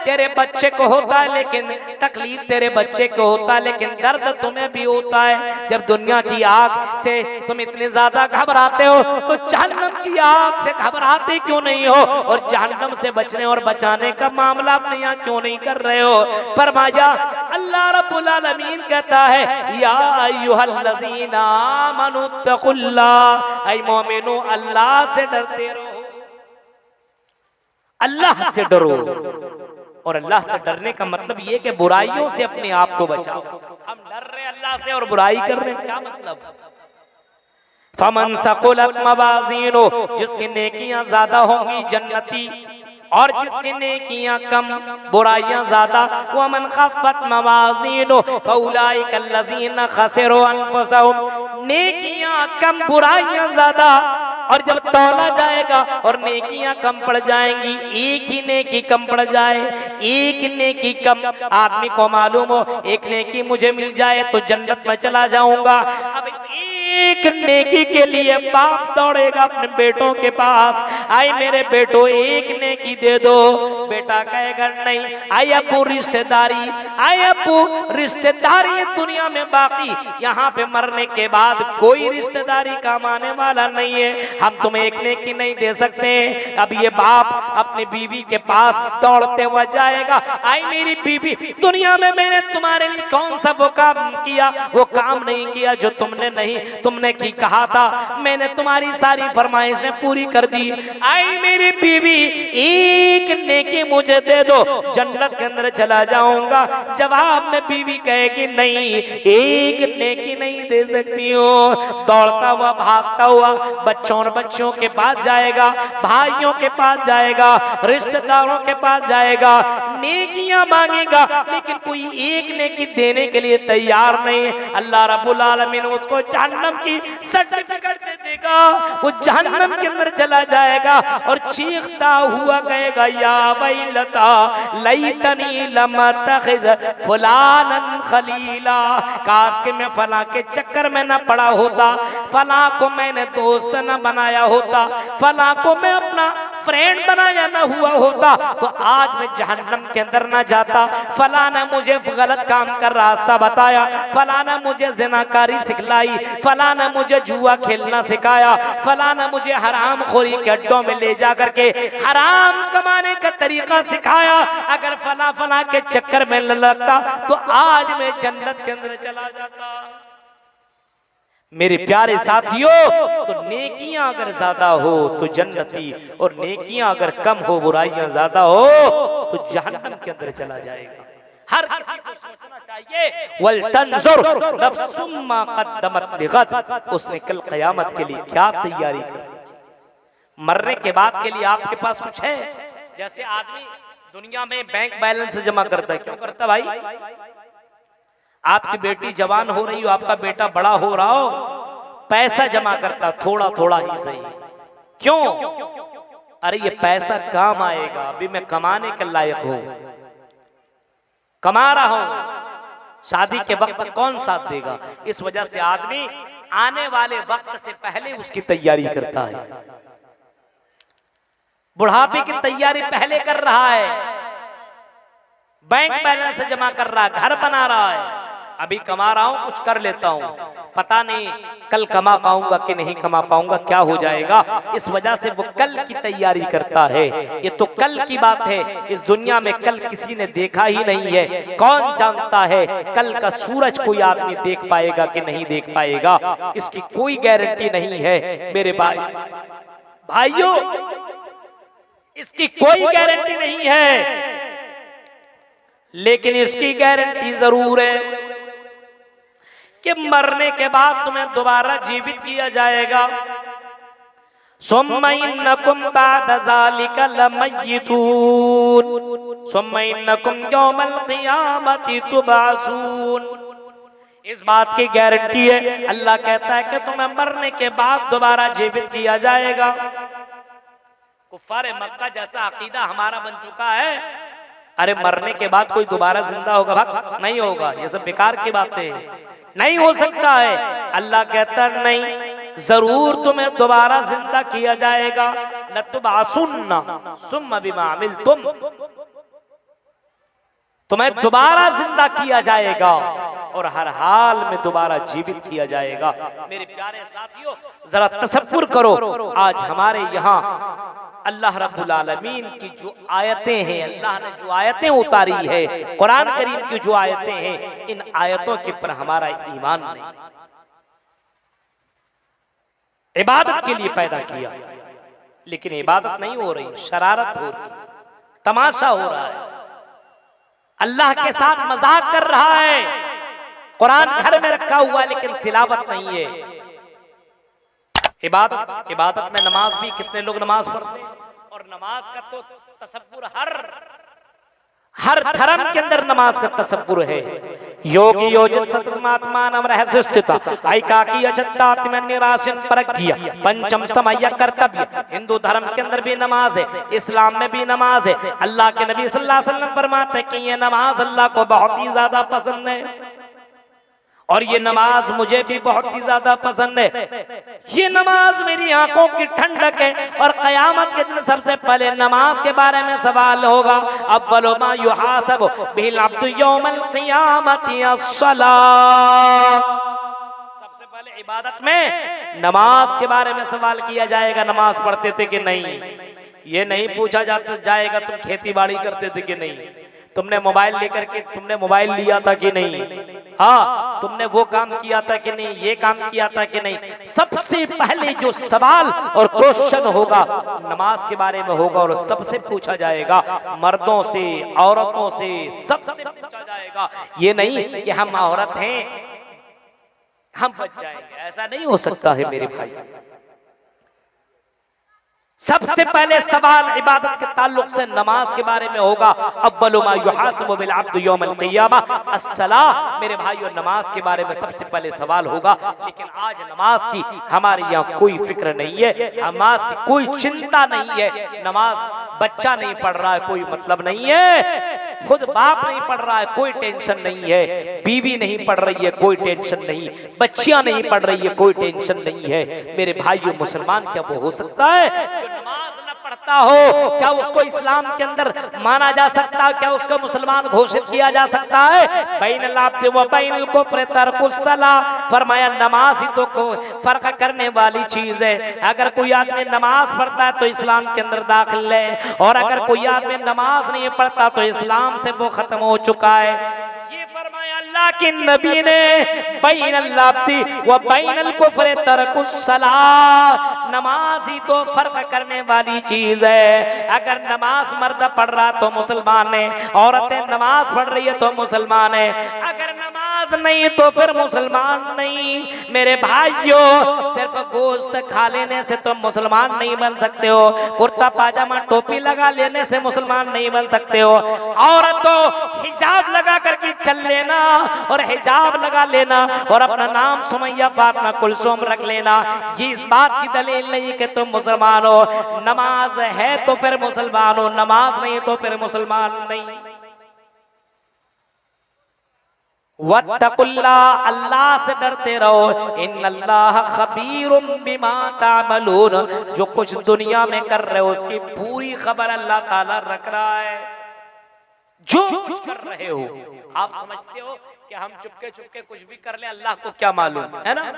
तेरे बच्चे को होता है, लेकिन तकलीफ तेरे बच्चे को होता है, लेकिन दर्द तुम्हें भी होता है। जब दुनिया की आग से तुम इतने ज्यादा घबराते हो तो जहन्नम की आग से घबराते क्यों नहीं हो? और जहन्नम से बचने और बचाने का मामला अपने यहाँ क्यों नहीं कर रहे हो? फरमाया अल्लाह रब्बुल आलमीन कहता है या अय्युहल्लज़ीना आमनू तक़ुल्लाह, ऐ मोमिनो अल्लाह से डरते रहो, अल्लाह से डरो। और अल्लाह से डरने का मतलब ये कि बुराइयों से अपने आप को बचाओ। हम डर रहे अल्लाह से और बुराई कर रहे, क्या मतलब? फमन सक़ुलत मवाज़ीनो, जिसकी नेकियां ज्यादा होंगी जन्नती और जिसकी नेकियां कम बुराइयां ज्यादा, वो मन खफ्फत मवाज़ीनु फउलाइका अल्लज़ीना खसिरू अनफुसहुम, नेकियां कम बुराइयां ज्यादा, और जब तौला जाएगा और नेकियां कम पड़ जाएंगी, एक ही नेकी कम पड़ जाए, एक नेकी कम, आदमी को मालूम हो एक नेकी मुझे मिल जाए तो जन्नत में चला जाऊंगा। अब एक नेकी के लिए बाप दौड़ेगा अपने बेटों के पास, आई मेरे बेटो एक नेकी दे दो, बेटा कहेगा नहीं, आई अबू रिश्तेदारी, आई अबू रिश्तेदारी दुनिया में बाकी, यहाँ पे मरने के बाद कोई रिश्तेदारी काम आने वाला नहीं है, हम तुम्हें एक नेकी नहीं दे सकते। अब ये बाप अपनी बीवी के पास दौड़ते हुए जाएगा, आई मेरी बीवी, दुनिया में मैंने तुम्हारे लिए कौन सा वो काम किया, वो काम नहीं किया जो तुमने की कहा था, मैंने तुम्हारी सारी फरमाइशें पूरी कर दी, आई मेरी बीवी एक नेकी मुझे दे दो, जन्नत के अंदर चला जाऊंगा। जवाब में बीवी कहेगी नहीं, एक नेकी नहीं दे सकती हो। दौड़ता हुआ भागता हुआ बच्चों के पास जाएगा, भाइयों के पास जाएगा, रिश्तेदारों के पास जाएगा, नेकियां मांगेगा, लेकिन कोई एक नेकी देने के लिए तैयार नहीं। अल्लाह रब्बुल आलमीन उसको जहन्नम की सर्टिफिकेट दे देगा, वो जहन्नम के अंदर चला जाएगा और चीखता हुआ कहेगा या वैलता लैतनी लम अत्तखिज़ फुलानन खलीला, काश के मैं फला के चक्कर में न पड़ा होता, फला को मैंने दोस्त न बनाया होता, फला को मैं अपना फ्रेंड बनाया न हुआ होता, तो आज मैं जहन्नम के अंदर न जाता, फला ने मुझे गलत काम कर रास्ता बताया, फला ने मुझे ज़िनाकारी सिखलाई, फला ने मुझे जुआ खेलना सिखाया, फला ने मुझे हराम खोरी के अड्डों में ले जा करके हराम कमाने का तरीका सिखाया, अगर फला फला के चक्कर में लगता तो आज मैं जन्नत के अंदर चला जाता। मेरे प्यारे साथियों, तो नेकियां अगर ज्यादा हो तो जन्नती, और नेकियां अगर कम हो बुराइयां ज्यादा हो तो जहन्नम के अंदर चला जाएगा। हर किसी को सोचना चाहिए वल तंजुर नफ्सुम मा क़द्दमत लिग़द, उसने कल क़यामत के लिए क्या तैयारी कर, मरने के बाद के लिए आपके पास कुछ है? जैसे आदमी दुनिया में बैंक बैलेंस जमा करता है, क्यों करता भाई? आपकी बेटी जवान हो रही हो, आपका बेटा बड़ा हो रहा हो, पैसा जमा करता थोड़ा थोड़ा ही सही, क्यों? अरे ये पैसा काम आएगा, अभी मैं कमाने के लायक हूं, कमा रहा हूं, शादी के वक्त कौन साथ देगा? इस वजह से आदमी आने वाले वक्त से पहले उसकी तैयारी करता है, बुढ़ापे की तैयारी पहले कर रहा है, बैंक बैलेंस जमा कर रहा है, घर बना रहा है, अभी कमा रहा हूं, कुछ कर लेता हूं, पता नहीं कल कमा पाऊंगा कि नहीं कमा पाऊंगा, क्या हो जाएगा, इस वजह से वो कल की तैयारी करता है। ये तो कल की बात है, इस दुनिया में कल किसी ने देखा ही नहीं है, कौन जानता है कल का सूरज कोई आदमी देख पाएगा कि नहीं देख पाएगा, इसकी कोई गारंटी नहीं है मेरे भाइयों, इसकी कोई गारंटी नहीं है, लेकिन इसकी गारंटी जरूर है कि मरने के बाद तुम्हें दोबारा जीवित किया जाएगा। सुम्मा इन्नकुम बअद ज़ालिका लमय्यितून सुम्मा इन्नकुम यौमल क़ियामति तुबअसून। इस बात की गारंटी है, अल्लाह कहता है कि तुम्हें मरने के बाद दोबारा जीवित किया जाएगा। कुफ्फारे मक्का जैसा अकीदा हमारा बन चुका है, अरे मरने के बाद कोई दोबारा जिंदा होगा? भाग नहीं होगा, ये सब बेकार की बातें, नहीं हो सकता है। अल्लाह कहता नहीं, जरूर तुम्हें दोबारा जिंदा किया जाएगा। लतुबअसुन्ना सुम्मा बिमा अमिलतुम, तुम्हें दोबारा जिंदा किया जाएगा और हर हाल में दोबारा जीवित किया जाएगा। मेरे प्यारे साथियों, जरा तसव्वुर करो, आज हमारे यहाँ अल्लाह रब्बुल आलमीन की जो आयतें हैं, अल्लाह ने जो आयतें उतारी है, कुरान करीम की जो आयतें हैं, इन आयतों के पर हमारा ईमान नहीं। इबादत के लिए पैदा किया, लेकिन इबादत नहीं हो रही, शरारत हो रही, तमाशा हो रहा है, अल्लाह के साथ मजाक कर रहा है। कुरान घर में रखा हुआ है लेकिन तिलावत नहीं है। इबादत में नमाज भी कितने लोग नमाज पढ़ते हैं और और नमाज का तो तसव्वुर हर धर्म के अंदर नमाज का तसव्वुर है। योगी योजित सतमात्मानम रहस्य स्थित ऐकाकी अजत्तात्म निराशन परज्ञ पंचम समय कर्तव्य। हिंदू धर्म के अंदर भी नमाज है, इस्लाम में भी नमाज है। अल्लाह के नबी सल्लल्लाहु अलैहि वसल्लम फरमाते हैं कि ये नमाज अल्लाह को बहुत ही ज्यादा पसंद है और ये नमाज मुझे भी बहुत ही ज्यादा पसंद है। ये नमाज मेरी आंखों की ठंडक है और कयामत के दिन सबसे पहले नमाज के बारे में सवाल होगा। अव्वलु मा युहासबु बिल अब्दु यौमल क़ियामति अस्सलाह। सबसे पहले इबादत में नमाज के बारे में सवाल किया जाएगा, नमाज पढ़ते थे कि नहीं। ये नहीं पूछा जाएगा तुम खेती बाड़ी करते थे कि नहीं, तुमने मोबाइल लेकर के तुमने मोबाइल लिया था कि नहीं, हाँ तुमने वो काम किया था कि नहीं, ये काम किया था कि नहीं। सबसे पहले जो सवाल और क्वेश्चन होगा नमाज के बारे में होगा और सबसे पूछा जाएगा, मर्दों से औरतों से सबसे पूछा जाएगा। ये नहीं कि हम औरत हैं हम बच जाएंगे, ऐसा नहीं हो सकता है मेरे भाई। सबसे पहले सवाल इबादत के ताल्लुक से नमाज के बारे में होगा। अव्वलु मा युहासबु बिल अब्दु यौमल क़ियामा अस्सलाह। मेरे भाइयों नमाज के बारे में सबसे पहले सवाल होगा। लेकिन आज नमाज की हमारे यहाँ कोई फिक्र नहीं है, नमाज की कोई चिंता नहीं है। नमाज बच्चा नहीं पढ़ रहा है कोई मतलब नहीं है, खुद बाप नहीं पढ़ रहा है कोई टेंशन नहीं है, बीवी नहीं पढ़ रही है कोई टेंशन नहीं, बच्चियां नहीं पढ़ रही है कोई टेंशन नहीं है। मेरे भाइयों मुसलमान क्या वो हो सकता है जो नमाज न पढ़ता हो? क्या उसको इस्लाम के अंदर माना जा सकता है? क्या उसको मुसलमान घोषित किया जा सकता है? बैनल अब्द व बैनल कुफ्र तर्कुस सलाह। फरमाया नमाज ही तो फर्क करने वाली चीज है। अगर कोई आदमी नमाज पढ़ता है तो इस्लाम के अंदर दाखिल है और अगर कोई आदमी नमाज नहीं पढ़ता तो इस्लाम से वो खत्म हो चुका है। ये फरमाया अल्लाह के नबी ने, बैनल अब्दी व बैनल कुफ्र तर्कुस सलाह। नमाज ही तो फर्क करने वाली चीज है। अगर नमाज मर्द पढ़ रहा तो मुसलमान है, औरतें नमाज पढ़ रही है तो मुसलमान है, अगर नमाज नहीं तो फिर मुसलमान नहीं। मेरे भाइयों सिर्फ गोश्त खा लेने से तो मुसलमान नहीं बन सकते हो, कुर्ता पाजामा टोपी लगा लेने से मुसलमान नहीं बन सकते हो। औरतों हिजाब लगा करके चल लेना और हिजाब लगा लेना और अपना नाम सुमैया फातिमा कुलसुम रख लेना, ये इस बात की दलील नहीं कि तुम मुसलमान हो। नमाज है तो फिर मुसलमान हो, नमाज नहीं तो फिर मुसलमान नहीं। वत्तकुल्लाह, अल्लाह से डरते रहो। इन्नल्लाह खबीरुम बिमा तामलून। जो कुछ दुनिया में कर रहे हो उसकी पूरी खबर अल्लाह ताला रख रहा है। जो कुछ कर रहे हो आप समझते हो कि हम चुपके चुपके कुछ भी कर ले, अल्लाह को क्या मालूम है ना?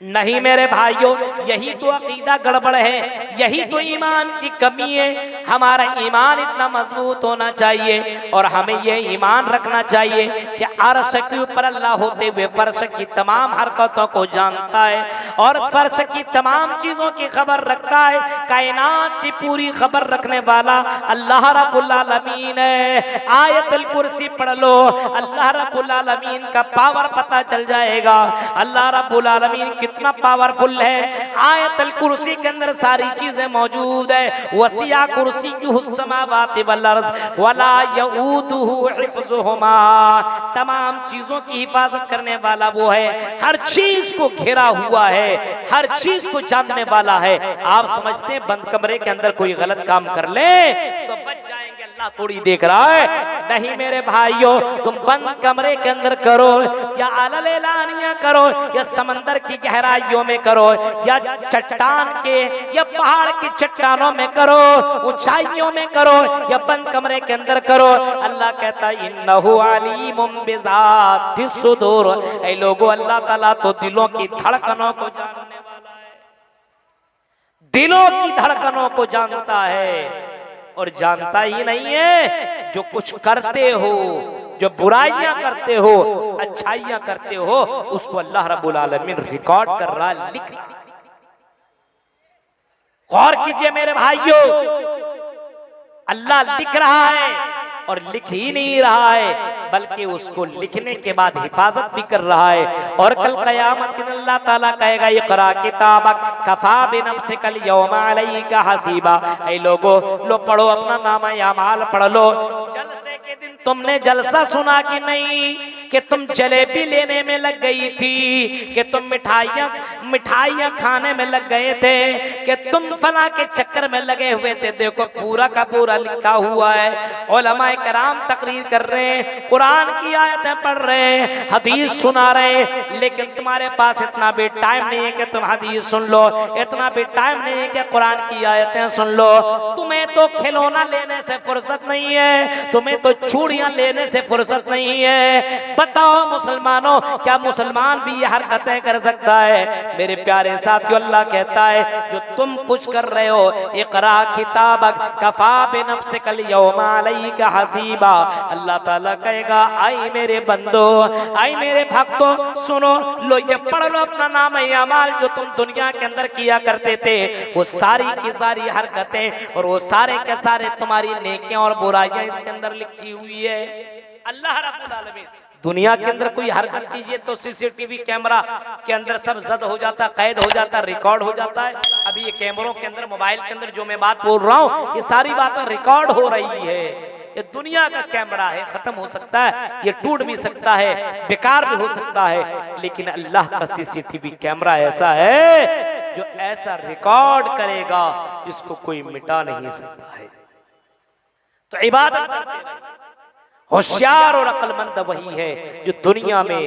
नहीं मेरे भाइयों, यही तो अकीदा गड़बड़ है, यही तो ईमान की कमी है। हमारा ईमान इतना मजबूत होना चाहिए और हमें ये ईमान रखना चाहिए कि अर्श के ऊपर अल्लाह होते हुए फर्श की तमाम हरकतों को जानता है और फर्श की तमाम चीजों की खबर रखता है। कायनात की पूरी खबर रखने वाला अल्लाह रब्बुल आलमीन है। आयतुल कुर्सी पढ़ लो, अल्लाह रब्बुल आलमीन का पावर पता चल जाएगा। अल्लाह रब्बुल आलमीन कितना पावरफुल है। आयतुल कुर्सी के अंदर सारी चीजें मौजूद है। वसिया कुर्सीयुहुस समावाति वल अर्ज़ वला यऊदुहु हिफ्ज़ुहुमा। तमाम चीजों की हिफाजत करने वाला वो है, हर चीज को घेरा हुआ है, हर चीज को जानने वाला है। आप समझते हैं बंद कमरे के अंदर कोई गलत काम कर ले तो बच जाएंगे, अल्लाह थोड़ी देख रहा है? नहीं मेरे भाइयों, तुम बंद कमरे के अंदर करो या अलल एलानिया करो या समंदर की गहराइयों में करो या चट्टान के या पहाड़ की चट्टानों में करो, ऊंचाइयों में करो या बंद कमरे के अंदर करो, अल्लाह कहता है इन्नहु अलीमुम बिज़ातिस सुदूर। ऐ लोगों, अल्लाह ताला तो दिलों की धड़कनों को जानने वाला है, दिलों की धड़कनों को जानता है। और जानता ही नहीं है, जो कुछ करते हो, जो बुराइयां करते हो, अच्छाइयां करते हो, उसको अल्लाह रब्बुल आलमीन रिकॉर्ड कर रहा है, लिख रहा है। गौर कीजिए मेरे भाइयों, अल्लाह लिख रहा है और लिख ही नहीं रहा है बल्कि उसको लिखने के बाद हिफाजत भी कर रहा है। और कल क़यामत के दिन अल्लाह ताला कहेगा इक़रा किताबक कफ़ा बिनफ़्सिकल यौमा अलैका हसीबा। ऐ लोगों, लो पढ़ो अपना नामा अमाल पढ़ लो। जलसे के दिन तुमने जलसा सुना कि नहीं, कि तुम जलेबी लेने में लग गई थी, कि तुम मिठाइयाँ खाने में लग गए थे, कि तुम फला के चक्कर में लगे हुए थे। देखो पूरा का पूरा लिखा हुआ है। उलमाए कराम तकरीर कर रहे हैं, कुरान की आयतें पढ़ रहे हैं, हदीस सुना रहे हैं, लेकिन तुम्हारे पास इतना भी टाइम नहीं है कि तुम हदीस सुन लो, इतना भी टाइम नहीं है कि कुरान की आयतें सुन लो। तुम्हें तो खिलौना लेने से फुर्सत नहीं है, तुम्हें तो चूड़ियां लेने से फुर्सत नहीं है। बताओ मुसलमानों, क्या मुसलमान भी ये हरकतें कर सकता है? मेरे प्यारे साथियों, अल्लाह कहता है जो तुम कुछ कर रहे हो, इक़रा किताबक कफ़ा बिनफ़्सिकल यौमा अलैका हसीबा। अल्लाह ताला कहेगा आई मेरे बंदो, आई मेरे भक्तों, सुनो लो, ये पढ़ लो अपना नाम अमाल जो तुम दुनिया के अंदर किया करते थे, वो सारी की सारी हरकतें और वो सारे के सारे तुम्हारी नेकियां और बुराइयां इसके अंदर लिखी हुई है। अल्लाह रब्बुल आलमीन दुनिया के अंदर कोई हरकत कीजिए तो सीसीटीवी कैमरा के अंदर सब जद हो जाता, कैद हो जाता, रिकॉर्ड हो जाता है। अभी ये कैमरों के अंदर, मोबाइल के अंदर जो मैं बात बोल रहा हूँ, ये सारी बातें रिकॉर्ड हो रही है। ये दुनिया का कैमरा है, खत्म हो सकता है, ये टूट भी सकता है, बेकार भी हो सकता है, लेकिन अल्लाह का सीसीटीवी कैमरा ऐसा है जो ऐसा रिकॉर्ड करेगा जिसको कोई मिटा नहीं सकता है। तो इबादत करते रहिए। होशियार और अक्लमंद वही है जो दुनिया में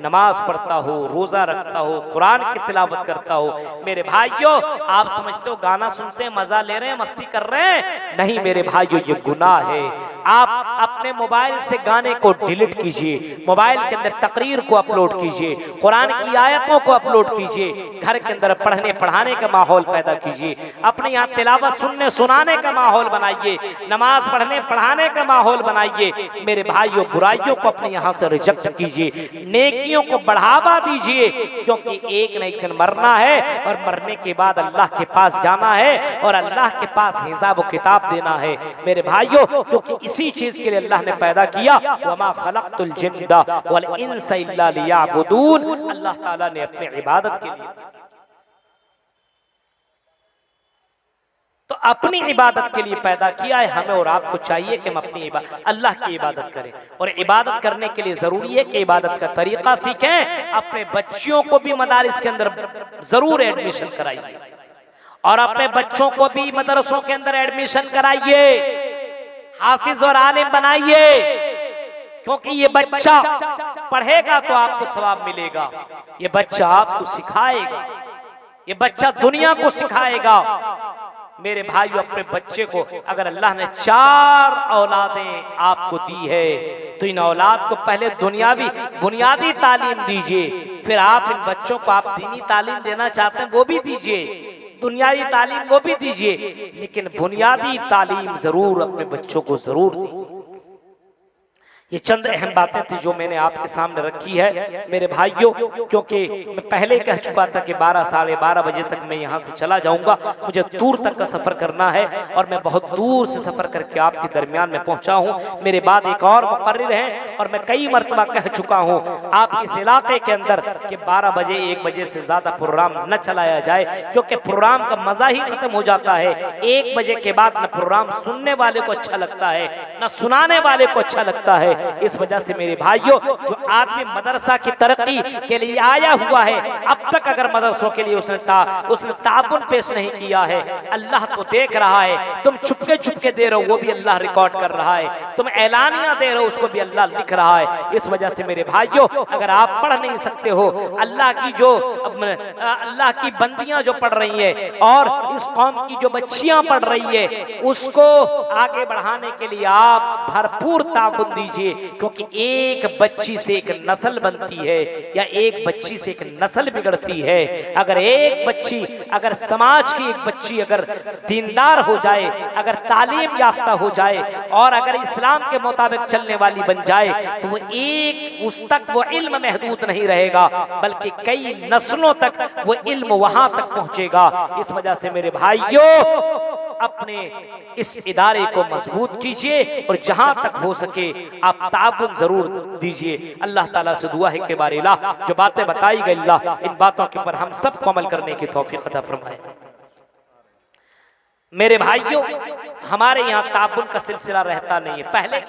नमाज पढ़ता हो, रोजा रखता हो, कुरान की तिलावत करता हो। मेरे भाइयों, आप समझते हो गाना सुनते हैं, मजा ले रहे हैं, मस्ती कर रहे हैं? नहीं मेरे भाइयों, ये गुनाह है। आप अपने मोबाइल से गाने को डिलीट कीजिए, मोबाइल के अंदर तकरीर को अपलोड कीजिए, कुरान की आयतों को अपलोड कीजिए, घर के अंदर पढ़ने पढ़ाने का माहौल पैदा कीजिए, अपने यहाँ तिलावत सुनने सुनाने का माहौल बनाइए, नमाज पढ़ने पढ़ाने का माहौल बनाइए। मेरे भाइयों, बुराइयों को अपने यहाँ से रिजेक्ट कीजिए, नेकियों को बढ़ावा दीजिए, क्योंकि एक न एक दिन मरना है और मरने के बाद अल्लाह के पास जाना है और अल्लाह के पास हिसाब व किताब देना है। मेरे भाइयों, क्योंकि इसी चीज के लिए अल्लाह ने पैदा किया, वमा खलक़तुल जिन्ना वल इंसा इल्ला लियअबुदून। अल्लाह ताला ने अपनी इबादत के लिए, तो अपनी इबादत के लिए पैदा किया है। हमें और आपको चाहिए कि हम अपनी अल्लाह की इबादत करें, और इबादत करने के लिए जरूरी है कि इबादत का तरीका सीखें। अपने बच्चियों को भी मदारिस के अंदर जरूर एडमिशन कराइए, और अपने बच्चों को भी मदरसों के अंदर एडमिशन कराइए, हाफिज और आलिम बनाइए, क्योंकि ये बच्चा पढ़ेगा तो आपको सवाब मिलेगा, ये बच्चा आपको सिखाएगा, ये बच्चा दुनिया को सिखाएगा। मेरे भाइयों, अपने बच्चे को अगर अल्लाह ने 4 औलादें आपको दी है, तो इन औलाद को पहले दुनियावी बुनियादी तालीम दीजिए, फिर आप इन बच्चों को आप दीनी तालीम देना चाहते हैं वो भी दीजिए, दुनियावी तालीम वो भी दीजिए, लेकिन बुनियादी तालीम जरूर अपने बच्चों को जरूर दी। ये चंद अहम बातें थी जो मैंने आपके सामने रखी है मेरे भाइयों, क्योंकि मैं पहले कह चुका था कि 12 साढ़े 12 बजे तक मैं यहाँ से चला जाऊंगा, मुझे दूर तक का सफर करना है और मैं बहुत दूर से सफर करके आपके दरमियान में पहुंचा हूँ। मेरे बाद एक और मुकर्रिर है और मैं कई मरतबा कह चुका हूँ आप इस इलाके के अंदर कि 12 बजे 1 बजे से ज्यादा प्रोग्राम न चलाया जाए, क्योंकि प्रोग्राम का मजा ही खत्म हो जाता है। 1 बजे के बाद न प्रोग्राम सुनने वाले को अच्छा लगता है, न सुनाने वाले को अच्छा लगता है। इस वजह से मेरे भाइयों, जो आदमी मदरसा की तरक्की के लिए आया हुआ है, अब तक अगर मदरसों के लिए उसने ताबुन पेश नहीं किया है, अल्लाह तो देख रहा है। तुम चुपके चुपके दे रहे हो, वो भी अल्लाह रिकॉर्ड कर रहा है। तुम ऐलानियां दे रहे हो, उसको भी अल्लाह लिख रहा है। इस वजह से मेरे भाइयों, अगर आप पढ़ नहीं सकते हो, अल्लाह की बंदियां जो पढ़ रही है और इस कौम की जो बच्चियां पढ़ रही है, उसको आगे बढ़ाने के लिए आप भरपूर ताबुन दीजिए, क्योंकि एक बच्ची से एक नस्ल बनती है या एक बच्ची से एक नस्ल बिगड़ती है। अगर एक बच्ची, अगर समाज की एक बच्ची अगर दीनदार हो जाए, अगर तालीम याफ्ता हो जाए और अगर इस्लाम के मुताबिक चलने वाली बन जाए, तो वो एक उस तक वो इल्म महदूद नहीं रहेगा, बल्कि कई नस्लों तक वो इल्म वहां तक पहुंचेगा। इस वजह से मेरे भाइयों, अपने इस इदारे को मजबूत कीजिए और जहां तक हो सके आप ताबुन जरूर दीजिए। अल्लाह ताला से दुआ है कि बारे अल्लाह जो बातें बताई गई अल्लाह इन बातों के ऊपर हम सबको अमल करने की तौफीक अता फरमाए। मेरे भाइयों, हमारे यहाँ ताबुन का सिलसिला रहता नहीं है। पहले